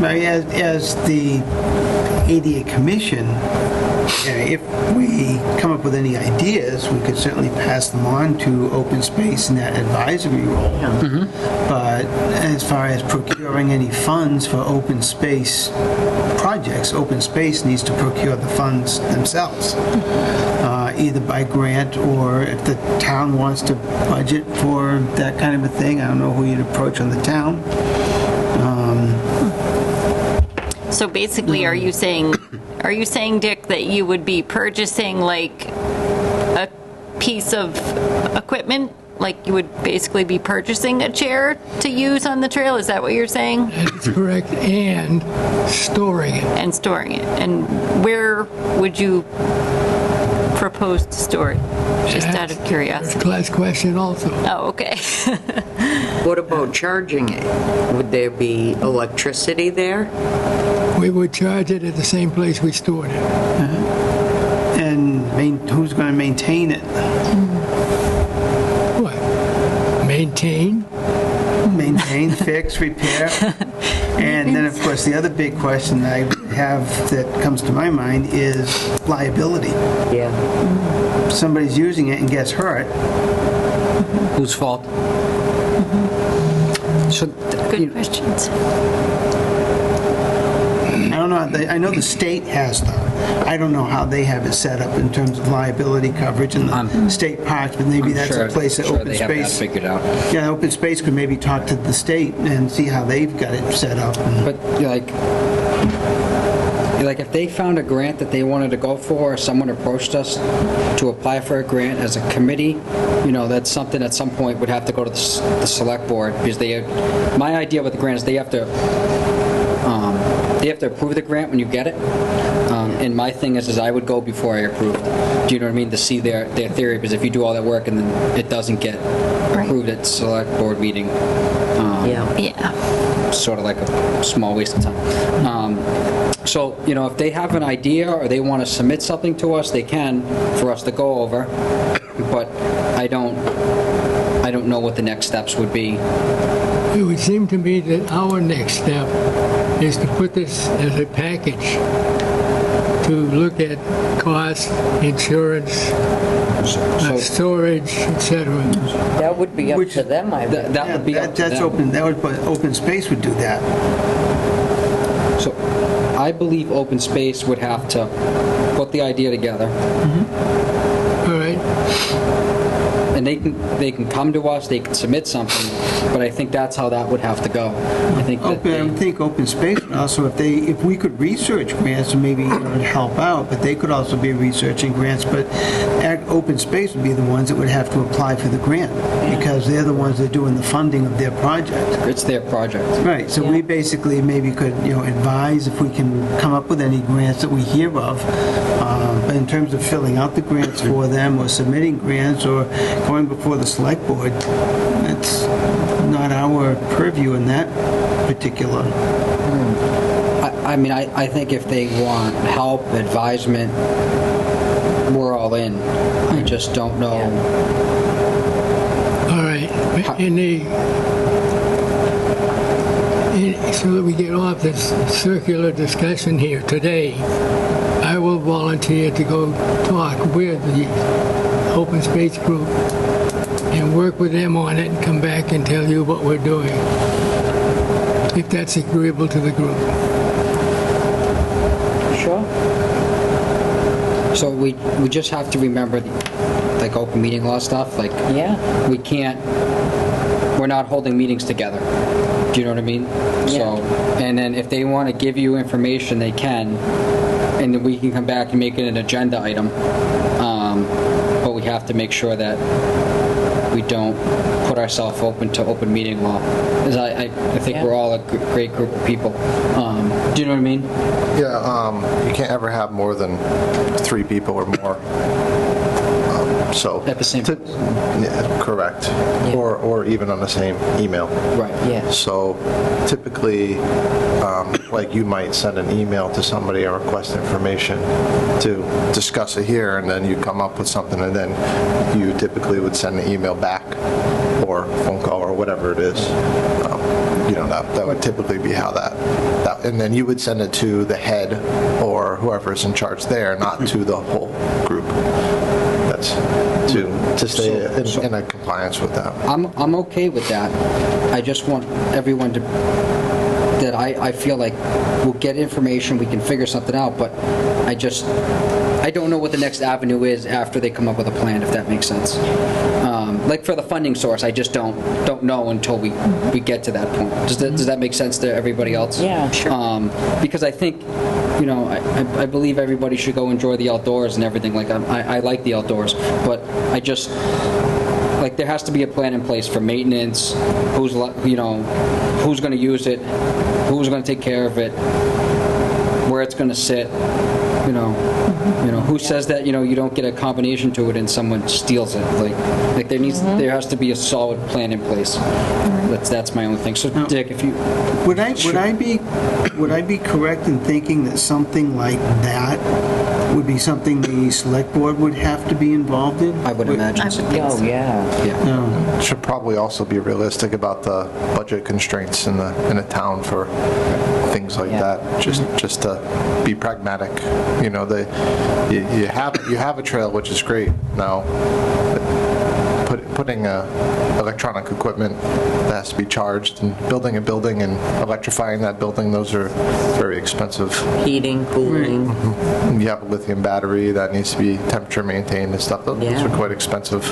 No, as the ADA Commission, if we come up with any ideas, we could certainly pass them on to Open Space in that advisory role. But as far as procuring any funds for open space projects, projects. Open Space needs to procure the funds themselves, either by grant or if the town wants to budget for that kind of a thing. I don't know who you'd approach on the town. So basically, are you saying, Dick, that you would be purchasing like a piece of equipment? Like you would basically be purchasing a chair to use on the trail? Is that what you're saying? That's correct, and storing it. And storing it. And where would you propose to store it? Just out of curiosity. First-class question also. Oh, okay. What about charging it? Would there be electricity there? We would charge it at the same place we stored it. And who's going to maintain it? What? Maintain? Maintain, fix, repair. And then, of course, the other big question I have that comes to my mind is liability. Yeah. If somebody's using it and gets hurt, Whose fault? So, Good questions. I don't know, I know the state has them. I don't know how they have it set up in terms of liability coverage in the state parks, but maybe that's a place that Open they have that Space. figured out. Yeah, Open Space could maybe talk to the state and see how they've got it set up. But like if they found a grant that they wanted to go for, or someone approached us to apply for a grant as a committee, that's something at some point would have to go to the select board, because my idea with the grant is they have to approve the grant when you get it. And my thing is I would go before I approved. Do you know what I mean? To see their theory, because if you do all that work and then it doesn't get approved at select board meeting, Yeah. sort of like a small waste of time. So, if they have an idea or they want to submit something to us, they can for us to go over. But I don't know what the next steps would be. It would seem to me that our next step is to put this as a package to look at cost, insurance, storage, etc. That would be up Which- to them, I would. That would be up to That's them. open, Open Space would do that. So I believe Open Space would have to put the idea together, All right? and they can come to us, they can submit something, but I think that's how that would have to go. I think that I would think Open Space would also, if we could research grants, maybe it would help out, but they could also be researching grants, but Open Space would be the ones that would have to apply for the grant, because they're the ones that are doing the funding of their project. it's their project. Right, so we basically maybe could, advise if we can come up with any grants that we hear of, but in terms of filling out the grants for them, or submitting grants, or going before the select board, that's not our purview in that particular. I think if they want help, advisement, we're all in. I just don't know. All right. So that we get off this circular discussion here today, I will volunteer to go talk with the Open Space Group and work with them on it and come back and tell you what we're doing, if that's agreeable to the group. Sure. So we just have to remember, like open meeting law stuff, like Yeah. we're not holding meetings together. Do you know what I mean? Yeah. So, and then if they want to give you information, they can, and then we can come back and make it an agenda item. But we have to make sure that we don't put ourselves open to open meeting law. Because I think Yeah. we're all a great group of people. Do you know what I mean? Yeah, you can't ever have more than 3 people or more. So At the same- Yeah, correct. Yeah. Or even on the same email. Right. Yeah. So typically, like you might send an email to somebody and request information to discuss it here, and then you come up with something, and then you typically would send an email back or phone call or whatever it is. That would typically be how that, and then you would send it to the head or whoever's in charge there, not to the whole group. That's to stay in a compliance with that. I'm okay with that. I just want everyone to that I feel like we'll get information, we can figure something out, but I don't know what the next avenue is after they come up with a plan, if that makes sense. Like for the funding source, I just don't know until we get to that point. Does that make sense to everybody else? Yeah, sure. Because I think, I believe everybody should go enjoy the outdoors and everything. Like, I like the outdoors, but I just, like, there has to be a plan in place for maintenance, who's going to use it, who's going to take care of it, where it's going to sit, who says that, you don't get a combination to it and someone steals it. Like there has to be a solid plan in place. That's my only thing. So, Dick, if you... Would I be correct in thinking that something like that would be something the select board would have to be involved in? I would imagine so. Oh, yeah. Yeah. Should probably also be realistic about the budget constraints in a town for things like Yeah. that. Just to be pragmatic. You have a trail, which is great now. Putting electronic equipment that has to be charged and building a building and electrifying that building, those are very expensive. Heating, cooling. You have a lithium battery that needs to be temperature maintained and stuff. Those Yeah. are quite expensive.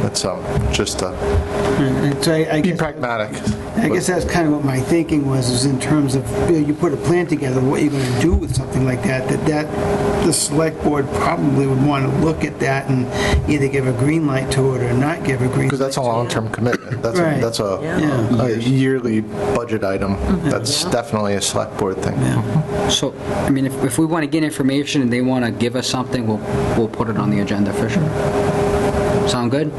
It's just to So I be guess, pragmatic. I guess that's kind of what my thinking was, is in terms of, you put a plan together, what you're going to do with something like that the select board probably would want to look at that and either give a green light to it or not give a green light. Because that's a long-term commitment. Right. That's a yearly budget item. That's definitely a select board thing. So, I mean, if we want to get information and they want to give us something, we'll put it on the agenda for sure. Sound good?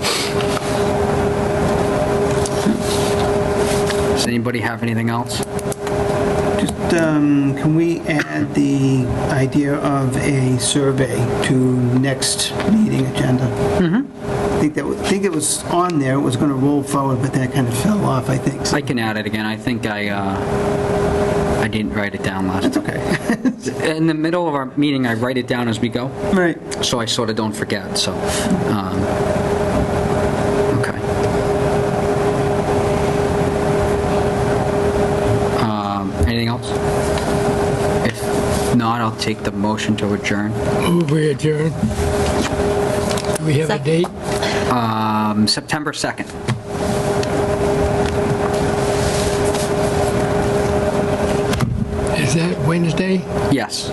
Does anybody have anything else? Just, can we add the idea of a survey to next meeting agenda? I think it was on there, it was going to roll forward, but then it kind of fell off, I think. So I can add it again. I think I didn't write it down last time. okay. In the middle of our meeting, I write it down as we go, Right. so I sort of don't forget, so, okay. Anything else? If not, I'll take the motion to adjourn. Move we adjourn. Do we have a Second. date? September 2nd. Is that Wednesday Yes.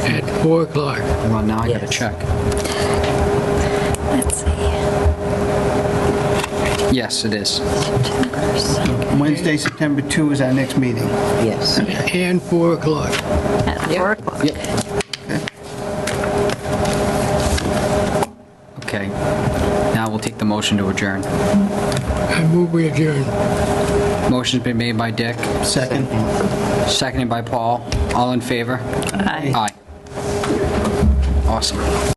at 4 o'clock? Well, now I gotta Yes. check. Let's see. Yes, it is. Wednesday, September 2 is our next meeting. Yes. And 4 o'clock. At 4 o'clock. Yep. Okay. Now we'll take the motion to adjourn. I move we adjourn. Motion's been made by Dick, Second. seconded by Paul. All in favor? Aye. Aye. Awesome.